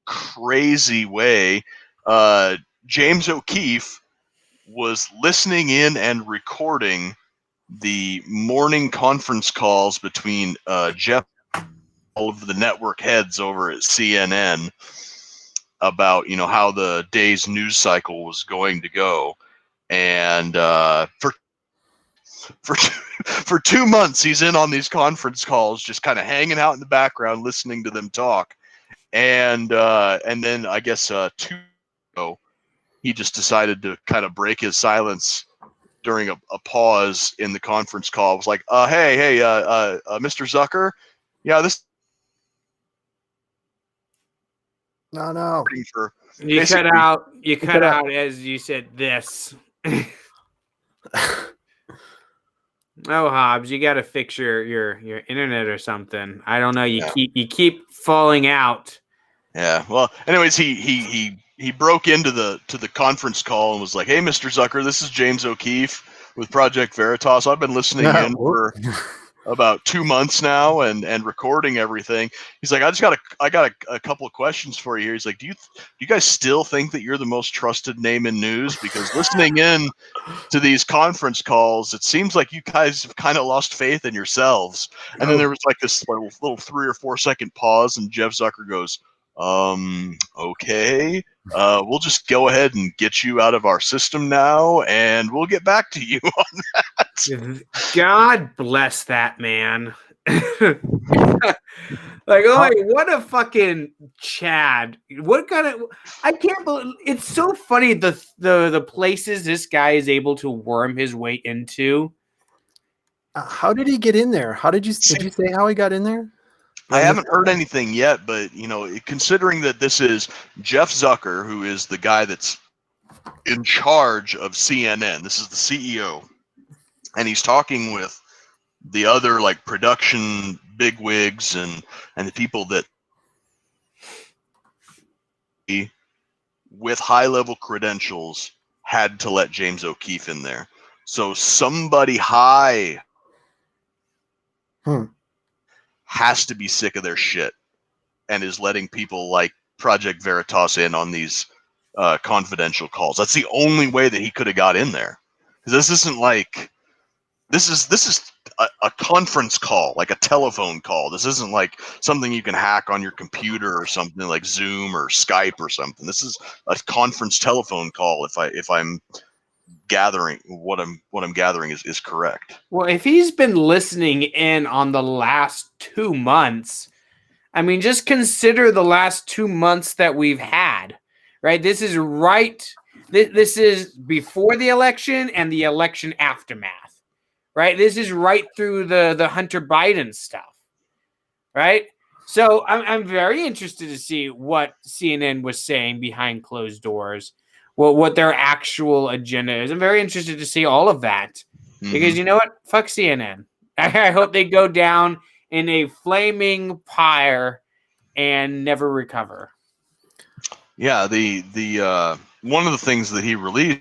crazy way, James O'Keefe was listening in and recording the morning conference calls between Jeff, all of the network heads over at CNN about how the day's news cycle was going to go, and for 2 months he's in on these conference calls, just kind of hanging out in the background, listening to them talk, and then I guess 2 years ago, he just decided to kind of break his silence during a pause in the conference call. It was like, hey, Mr. Zucker, yeah, this. No. You cut out. You cut out as you said this. Oh, Hobbs, you got to fix your internet or something. I don't know. You keep falling out. Yeah. Well, anyways, he broke into the conference call and was like, "Hey, Mr. Zucker, this is James O'Keefe with Project Veritas. I've been listening in for about 2 months now and recording everything." He's like, I got a couple of questions for you here. He's like, do you guys still think that you're the most trusted name in news? Because listening in to these conference calls, it seems like you guys have kind of lost faith in yourselves. And then there was like this little 3 or 4 second pause, and Jeff Zucker goes, okay, we'll just go ahead and get you out of our system now, and we'll get back to you on that. God bless that man. Like, oh, wait, what a fucking Chad. What kind of I can't believe it's so funny the places this guy is able to worm his way into. How did he get in there? Did you say how he got in there? I haven't heard anything yet, but considering that this is Jeff Zucker, who is the guy that's in charge of CNN, this is the CEO, and he's talking with the other like production bigwigs and the people that with high level credentials had to let James O'Keefe in there. So somebody high has to be sick of their shit and is letting people like Project Veritas in on these confidential calls. That's the only way that he could have got in there. Because this isn't like this is a conference call, like a telephone call. This isn't like something you can hack on your computer or something like Zoom or Skype or something. This is a conference telephone call. If I'm gathering what I'm gathering is correct. Well, if he's been listening in on the last 2 months, I mean, just consider the last 2 months that we've had, right? This is right. This is before the election and the election aftermath, right? This is right through the Hunter Biden stuff, right? So I'm very interested to see what CNN was saying behind closed doors, what their actual agenda is. I'm very interested to see all of that because you know what? Fuck CNN. I hope they go down in a flaming pyre and never recover. Yeah, the one of the things that he released,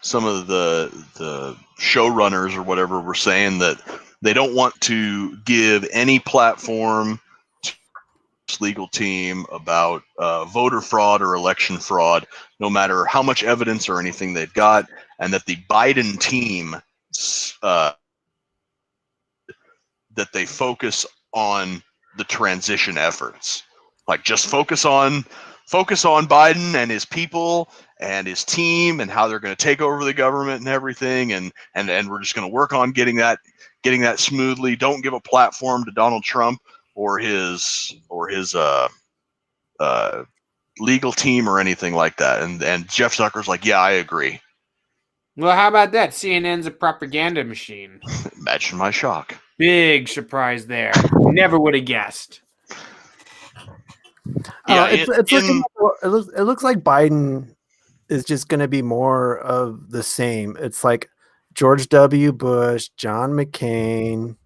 some of the showrunners or whatever were saying that they don't want to give any platform to this legal team about voter fraud or election fraud, no matter how much evidence or anything they've got, and that the Biden team that they focus on the transition efforts. Like just focus on Biden and his people and his team and how they're going to take over the government and everything, and we're just going to work on getting that smoothly. Don't give a platform to Donald Trump or his legal team or anything like that. And Jeff Zucker's like, yeah, I agree. Well, how about that? CNN's a propaganda machine. Imagine my shock. Big surprise there. Never would have guessed. Yeah, it looks like Biden is just going to be more of the same. It's like George W. Bush, John McCain,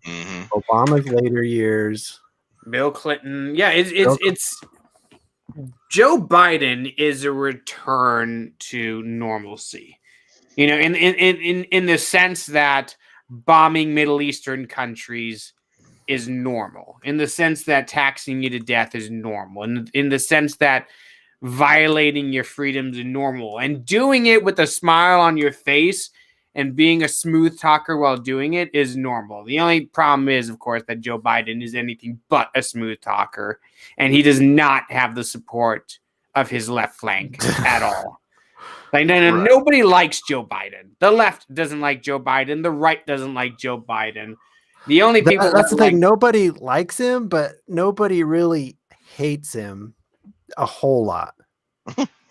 Obama's later years, Bill Clinton. Yeah, it's Joe Biden is a return to normalcy. You know, in the sense that bombing Middle Eastern countries is normal, in the sense that taxing you to death is normal, and in the sense that violating your freedoms is normal, and doing it with a smile on your face and being a smooth talker while doing it is normal. The only problem is, of course, that Joe Biden is anything but a smooth talker, and he does not have the support of his left flank at all. Like, nobody likes Joe Biden. The left doesn't like Joe Biden. The right doesn't like Joe Biden. The only people that's the thing. Nobody likes him, but nobody really hates him a whole lot.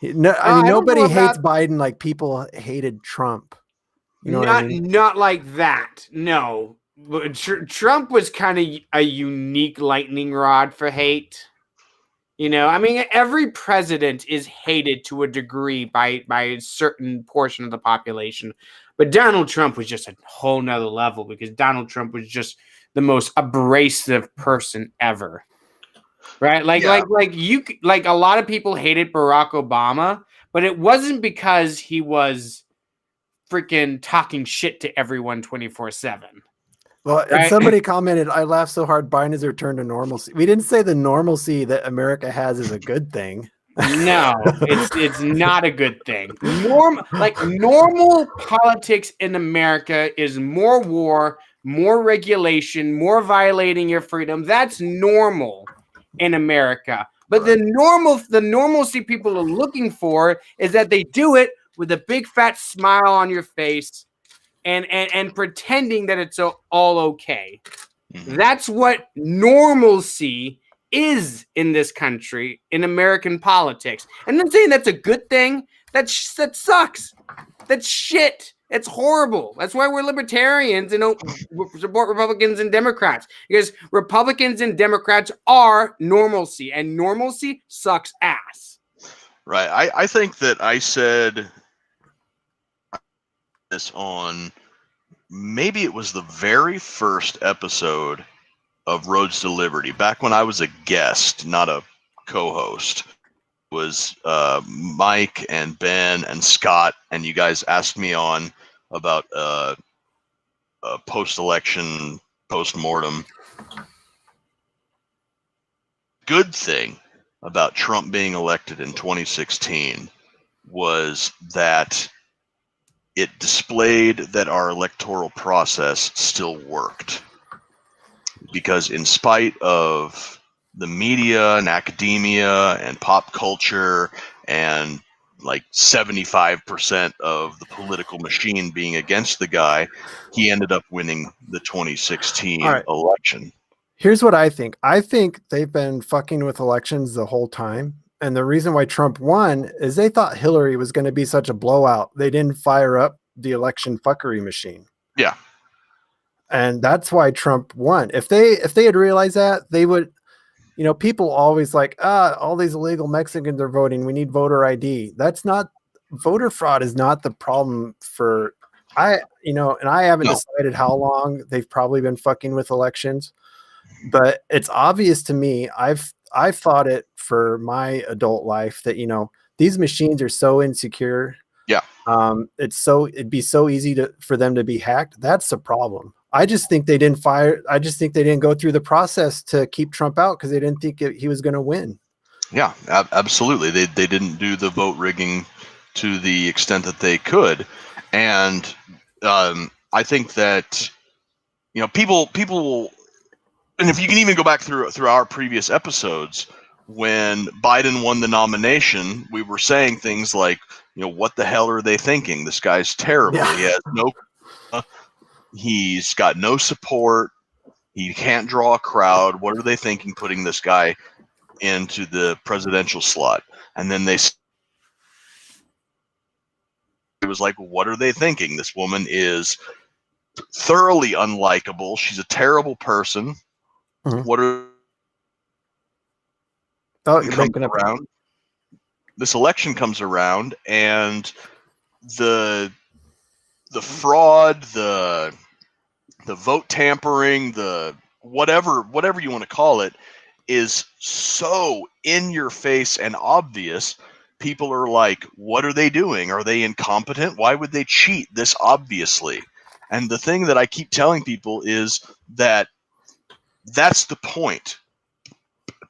Nobody hates Biden like people hated Trump. You know what I mean? Not like that. No, but Trump was kind of a unique lightning rod for hate. You know, I mean, every president is hated to a degree by a certain portion of the population. But Donald Trump was just a whole nother level because Donald Trump was just the most abrasive person ever. Right? Like a lot of people hated Barack Obama, but it wasn't because he was freaking talking shit to everyone 24/7. Well, and somebody commented, I laughed so hard, Biden has returned to normalcy. We didn't say the normalcy that America has is a good thing. No, it's not a good thing. Normal politics in America is more war, more regulation, more violating your freedom. That's normal in America. But the normalcy people are looking for is that they do it with a big fat smile on your face and pretending that it's all okay. Mhm. That's what normalcy is in this country, in American politics. I'm not saying that's a good thing. That sucks. That's shit. It's horrible. That's why we're libertarians and don't support Republicans and Democrats, because Republicans and Democrats are normalcy, and normalcy sucks ass. Right. I think that I said this on, maybe it was the very first episode of Roads to Liberty, back when I was a guest, not a co-host. It was Mike and Ben and Scott, and you guys asked me on about a post-election post-mortem. Good thing about Trump being elected in 2016 was that it displayed that our electoral process still worked. Because in spite of the media and academia and pop culture and like 75% of the political machine being against the guy, he ended up winning the 2016 All right. election. Here's what I think. I think they've been fucking with elections the whole time. And the reason why Trump won is they thought Hillary was going to be such a blowout. They didn't fire up the election fuckery machine. Yeah. And that's why Trump won. If they had realized that, they would, you know, people always like, all these illegal Mexicans are voting. We need voter ID. That's not, voter fraud is not the problem for, and I haven't decided how long they've probably been fucking with elections, but it's obvious to me. I've thought it for my adult life that, these machines are so insecure. Yeah. It'd be so easy for them to be hacked. That's the problem. I just think they didn't go through the process to keep Trump out because they didn't think he was going to win. Yeah, absolutely. They didn't do the vote rigging to the extent that they could. And I think that, people, and if you can even go back through our previous episodes, when Biden won the nomination, we were saying things like, what the hell are they thinking? This guy's terrible. Yeah. He has he's got no support. He can't draw a crowd. What are they thinking putting this guy into the presidential slot? And then it was like, what are they thinking? This woman is thoroughly unlikable. She's a terrible person. Mm-hmm. What are you're breaking up around? This election comes around, and the fraud, the vote tampering, the whatever you want to call it, is so in your face and obvious. People are like, what are they doing? Are they incompetent? Why would they cheat this obviously? And the thing that I keep telling people is that that's the point.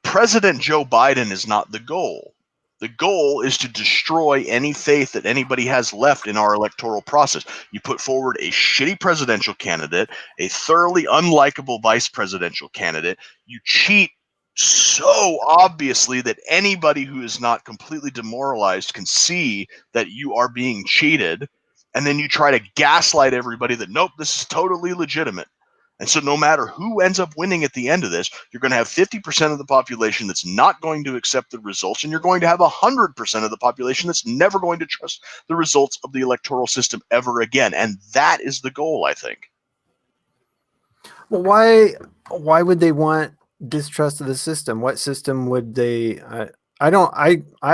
President Joe Biden is not the goal. The goal is to destroy any faith that anybody has left in our electoral process. You put forward a shitty presidential candidate, a thoroughly unlikable vice presidential candidate. You cheat so obviously that anybody who is not completely demoralized can see that you are being cheated. And then you try to gaslight everybody that, nope, this is totally legitimate. And so no matter who ends up winning at the end of this, you're going to have 50% of the population that's not going to accept the results, and you're going to have 100% of the population that's never going to trust the results of the electoral system ever again. And that is the goal, I think. Well, why would they want distrust of the system? What system would they? I have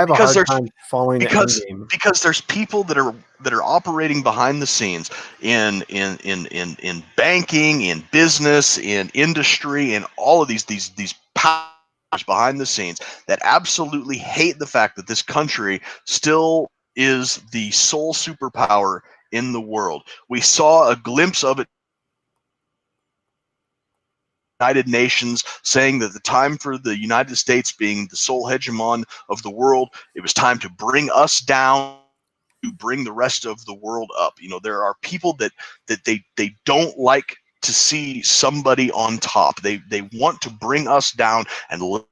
a hard time following the end game. Because there's people that are operating behind the scenes in banking, in business, in industry, in all of these powers behind the scenes that absolutely hate the fact that this country still is the sole superpower in the world. We saw a glimpse of it. United Nations saying that the time for the United States being the sole hegemon of the world, it was time to bring us down, to bring the rest of the world up. There are people that they don't like to see somebody on top. They want to bring us down and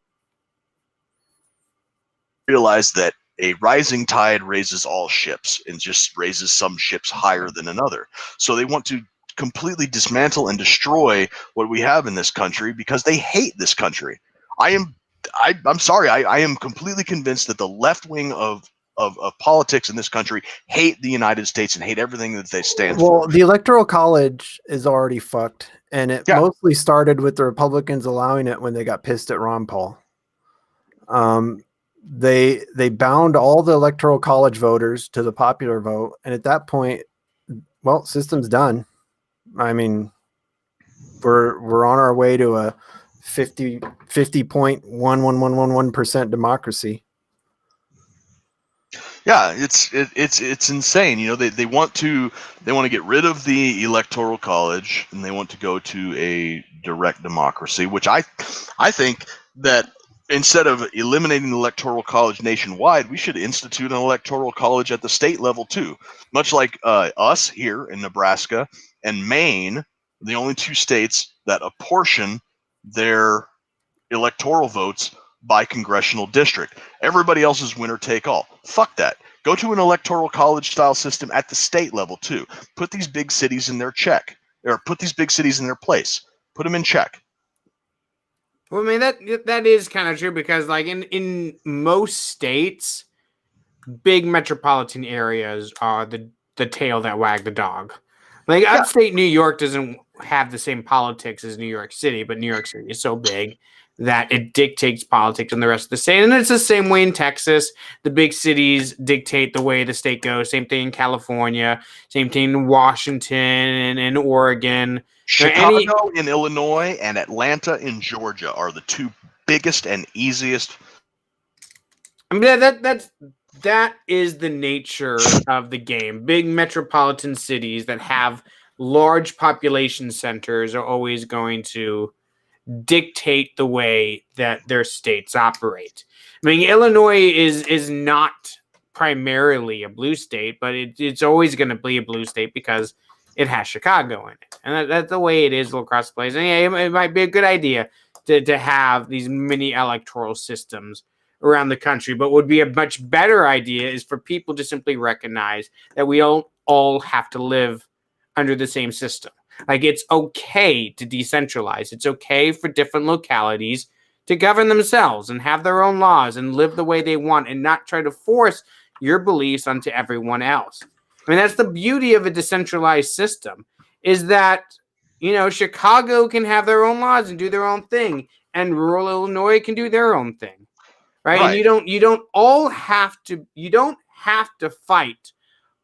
realize that a rising tide raises all ships and just raises some ships higher than another. So they want to completely dismantle and destroy what we have in this country because they hate this country. I'm sorry. I am completely convinced that the left wing of politics in this country hate the United States and hate everything that they stand for. Well, the Electoral College is already fucked, and it Yeah. mostly started with the Republicans allowing it when they got pissed at Ron Paul. They bound all the Electoral College voters to the popular vote, and at that point, well, system's done. I mean, we're on our way to a 50.1111% democracy. Yeah, it's insane. You know, they want to get rid of the Electoral College and they want to go to a direct democracy, which I think that instead of eliminating the Electoral College nationwide, we should institute an Electoral College at the state level too. Much like us here in Nebraska and Maine, the only two states that apportion their electoral votes by congressional district. Everybody else is winner take all. Fuck that. Go to an Electoral College style system at the state level too. Put these big cities in their check, or put these big cities in their place. Put them in check. Well, I mean, that is kind of true because, like, in most states, big metropolitan areas are the tail that wag the dog. Like, upstate New York doesn't have the same politics as New York City, but New York City is so big that it dictates politics in the rest of the state. And it's the same way in Texas. The big cities dictate the way the state goes. Same thing in California. Same thing in Washington and in Oregon. Chicago in Illinois and Atlanta in Georgia are the two biggest and easiest. I mean, that is the nature of the game. Big metropolitan cities that have large population centers are always going to dictate the way that their states operate. I mean, Illinois is not primarily a blue state, but it's always going to be a blue state because it has Chicago in it. And that's the way it is across the place. And yeah, it might be a good idea to have these mini electoral systems around the country, but would be a much better idea is for people to simply recognize that we don't all have to live under the same system. Like, it's okay to decentralize. It's okay for different localities to govern themselves and have their own laws and live the way they want and not try to force your beliefs onto everyone else. I mean, that's the beauty of a decentralized system, is that, you know, Chicago can have their own laws and do their own thing, and rural Illinois can do their own thing. Right? And you don't have to fight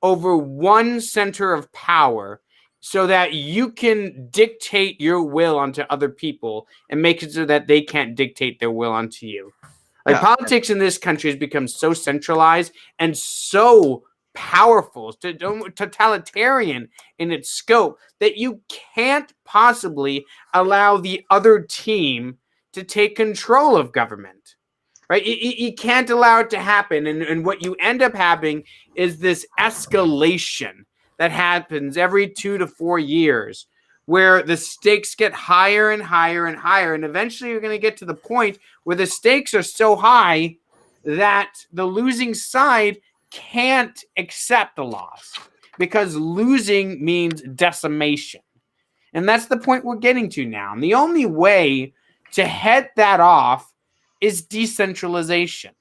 over one center of power so that you can dictate your will onto other people and make it so that they can't dictate their will onto you. Like, politics in this country has become so centralized and so powerful, totalitarian in its scope, that you can't possibly allow the other team to take control of government. Right? You can't allow it to happen. And what you end up having is this escalation that happens every 2 to 4 years where the stakes get higher and higher and higher. And eventually you're going to get to the point where the stakes are so high that the losing side can't accept the loss because losing means decimation. And that's the point we're getting to now. And the only way to head that off is decentralization.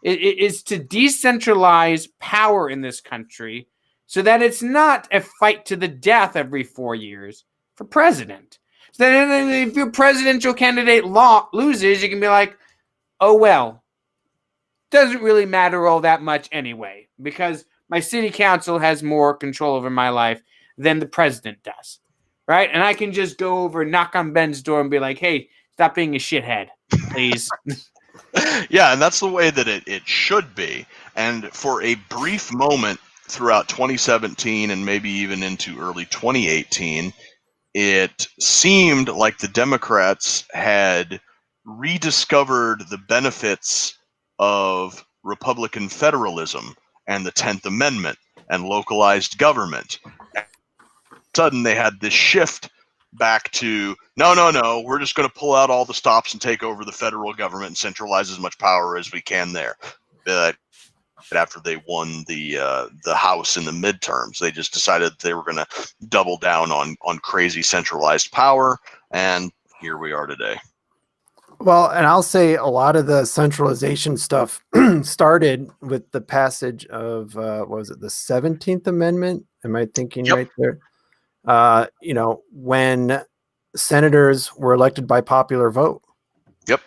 It is to decentralize power in this country so that it's not a fight to the death every 4 years for president. So that if your presidential candidate loses, you can be like, oh, well, doesn't really matter all that much anyway, because my city council has more control over my life than the president does. Right? And I can just go over and knock on Ben's door and be like, hey, stop being a shithead, please. Yeah, and that's the way that it should be. And for a brief moment throughout 2017 and maybe even into early 2018, it seemed like the Democrats had rediscovered the benefits of Republican federalism and the 10th Amendment and localized government. And sudden they had this shift back to no, we're just going to pull out all the stops and take over the federal government and centralize as much power as we can there. after they won the House in the midterms. They just decided they were going to double down on crazy centralized power, and here we are today. Well, and I'll say a lot of the centralization stuff started with the passage of what was it, the 17th Amendment? Am I thinking right there? When senators were elected by popular vote. Yep.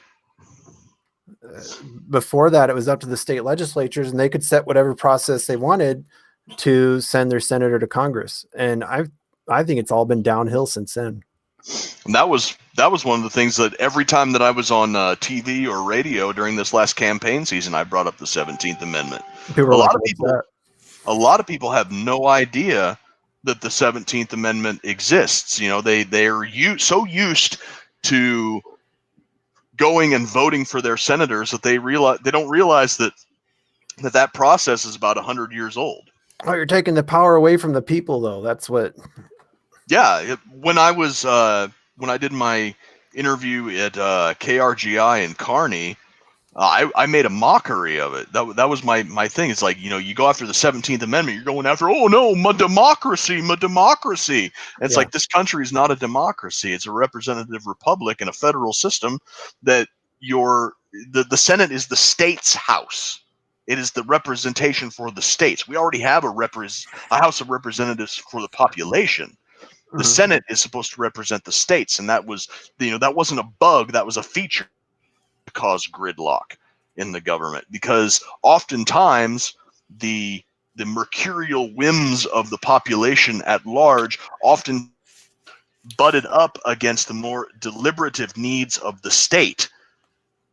Before that, it was up to the state legislatures, and they could set whatever process they wanted to send their senator to Congress. And I think it's all been downhill since then. And that was one of the things that every time that I was on TV or radio during this last campaign season, I brought up the 17th Amendment. A lot of people have no idea that the 17th Amendment exists. They're so used to going and voting for their senators that they don't realize that process is about 100 years old. Oh, you're taking the power away from the people, though. That's what. Yeah, when I did my interview at KRGI in Kearney, I made a mockery of it. That was my thing. It's like, you go after the 17th Amendment, you're going after, oh no, my democracy. And it's like, this country is not a democracy. It's a representative republic and a federal system that the Senate is the state's house. It is the representation for the states. We already have a House of Representatives for the population. The Senate is supposed to represent the states, and that wasn't a bug, that was a feature to cause gridlock in the government, because oftentimes the mercurial whims of the population at large often butted up against the more deliberative needs of the state.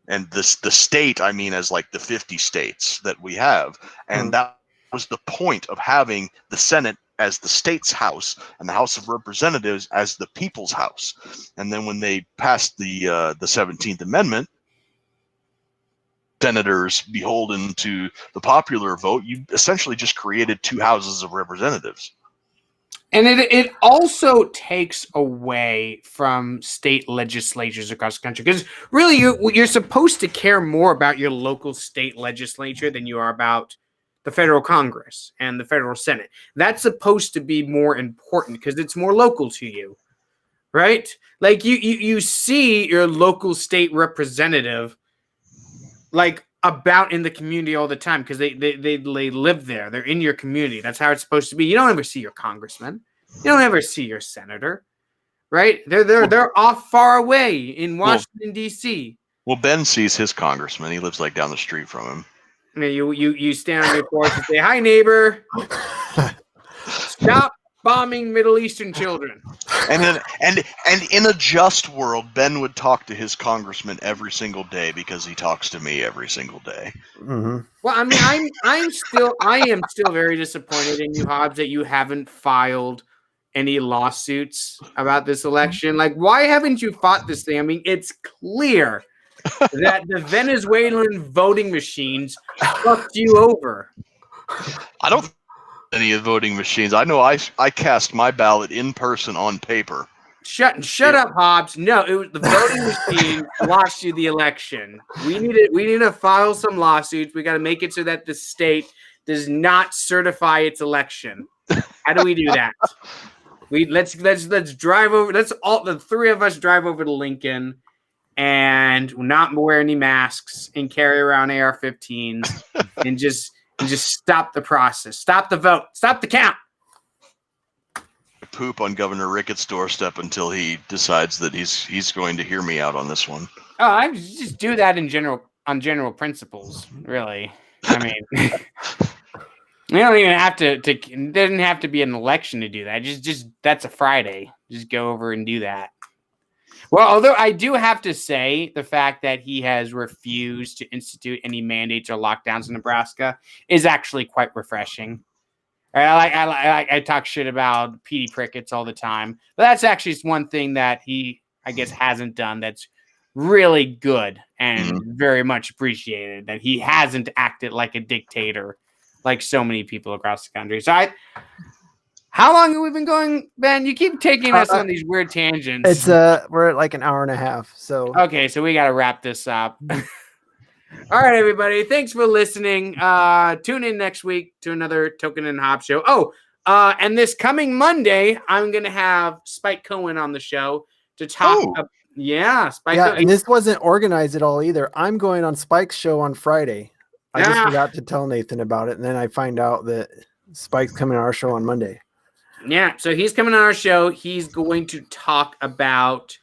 And the state, I mean, as like the 50 states that we have. And that was the point of having the Senate as the state's house and the House of Representatives as the people's house. And then when they passed the 17th Amendment, senators beholden to the popular vote, you essentially just created two houses of representatives. And it also takes away from state legislatures across the country, because really you're supposed to care more about your local state legislature than you are about the federal Congress and the federal Senate. That's supposed to be more important because it's more local to you, right? Like you see your local state representative like about in the community all the time because they live there. They're in your community. That's how it's supposed to be. You don't ever see your congressman. You don't ever see your senator, right? They're off far away in Washington, D.C. Well, Ben sees his congressman. He lives like down the street from him. You stand on your porch and say, "Hi, neighbor. Stop bombing Middle Eastern children." And in a just world, Ben would talk to his congressman every single day because he talks to me every single day. Mm-hmm. Well, I mean, I am still very disappointed in you, Hobbs, that you haven't filed any lawsuits about this election. Like, why haven't you fought this thing? I mean, it's clear that the Venezuelan voting machines fucked you over. I don't any of the voting machines. I know I cast my ballot in person on paper. Shut up, Hobbs. No, it was the voting machine lost you the election. We need to file some lawsuits. We got to make it so that the state does not certify its election. How do we do that? Let's drive over. Let's all the three of us drive over to Lincoln and not wear any masks and carry around AR-15s and just stop the process. Stop the vote. Stop the count. Poop on Governor Ricketts' doorstep until he decides that he's going to hear me out on this one. Oh, I just do that on general principles, really. I mean, we don't even have to. It doesn't have to be an election to do that. Just that's a Friday. Just go over and do that. Well, although I do have to say the fact that he has refused to institute any mandates or lockdowns in Nebraska is actually quite refreshing. I talk shit about Petey Prickets all the time, but that's actually one thing that he, I guess, hasn't done that's really good and very much appreciated, that he hasn't acted like a dictator like so many people across the country. So how long have we been going, Ben? You keep taking us on these weird tangents. It's we're at like an hour and a half. So okay, so we got to wrap this up. All right, everybody. Thanks for listening. Tune in next week to another Token and Hobbs show. Oh, and this coming Monday, I'm going to have Spike Cohen on the show to talk. Oh. Spike Yeah, Cohen. and this wasn't organized at all either. I'm going on Spike's show on Friday. I just forgot to tell Nathan about it, and then I find out that Spike's coming on our show on Monday. Yeah, so he's coming on our show. He's going to talk about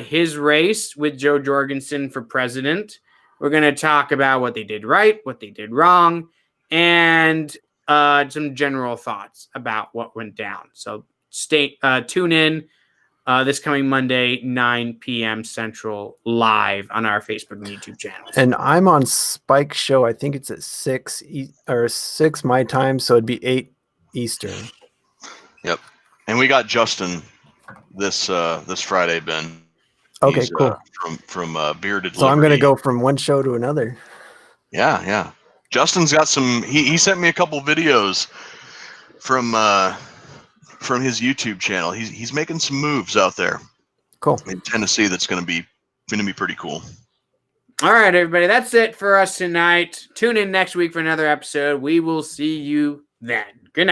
his race with Joe Jorgensen for president. We're going to talk about what they did right, what they did wrong, and some general thoughts about what went down. So tune in this coming Monday, 9 p.m. Central, live on our Facebook and YouTube channels. And I'm on Spike's show. I think it's at 6 my time, so it'd be 8 Eastern. Yep. And we got Justin this Friday, Ben. Okay, He's, cool. From Bearded So I'm Liberty. going to go from one show to another. Yeah. Justin's got some. He sent me a couple videos from his YouTube channel. He's making some moves out there. Cool. In Tennessee, that's going to be pretty cool. All right, everybody. That's it for us tonight. Tune in next week for another episode. We will see you then. Good night.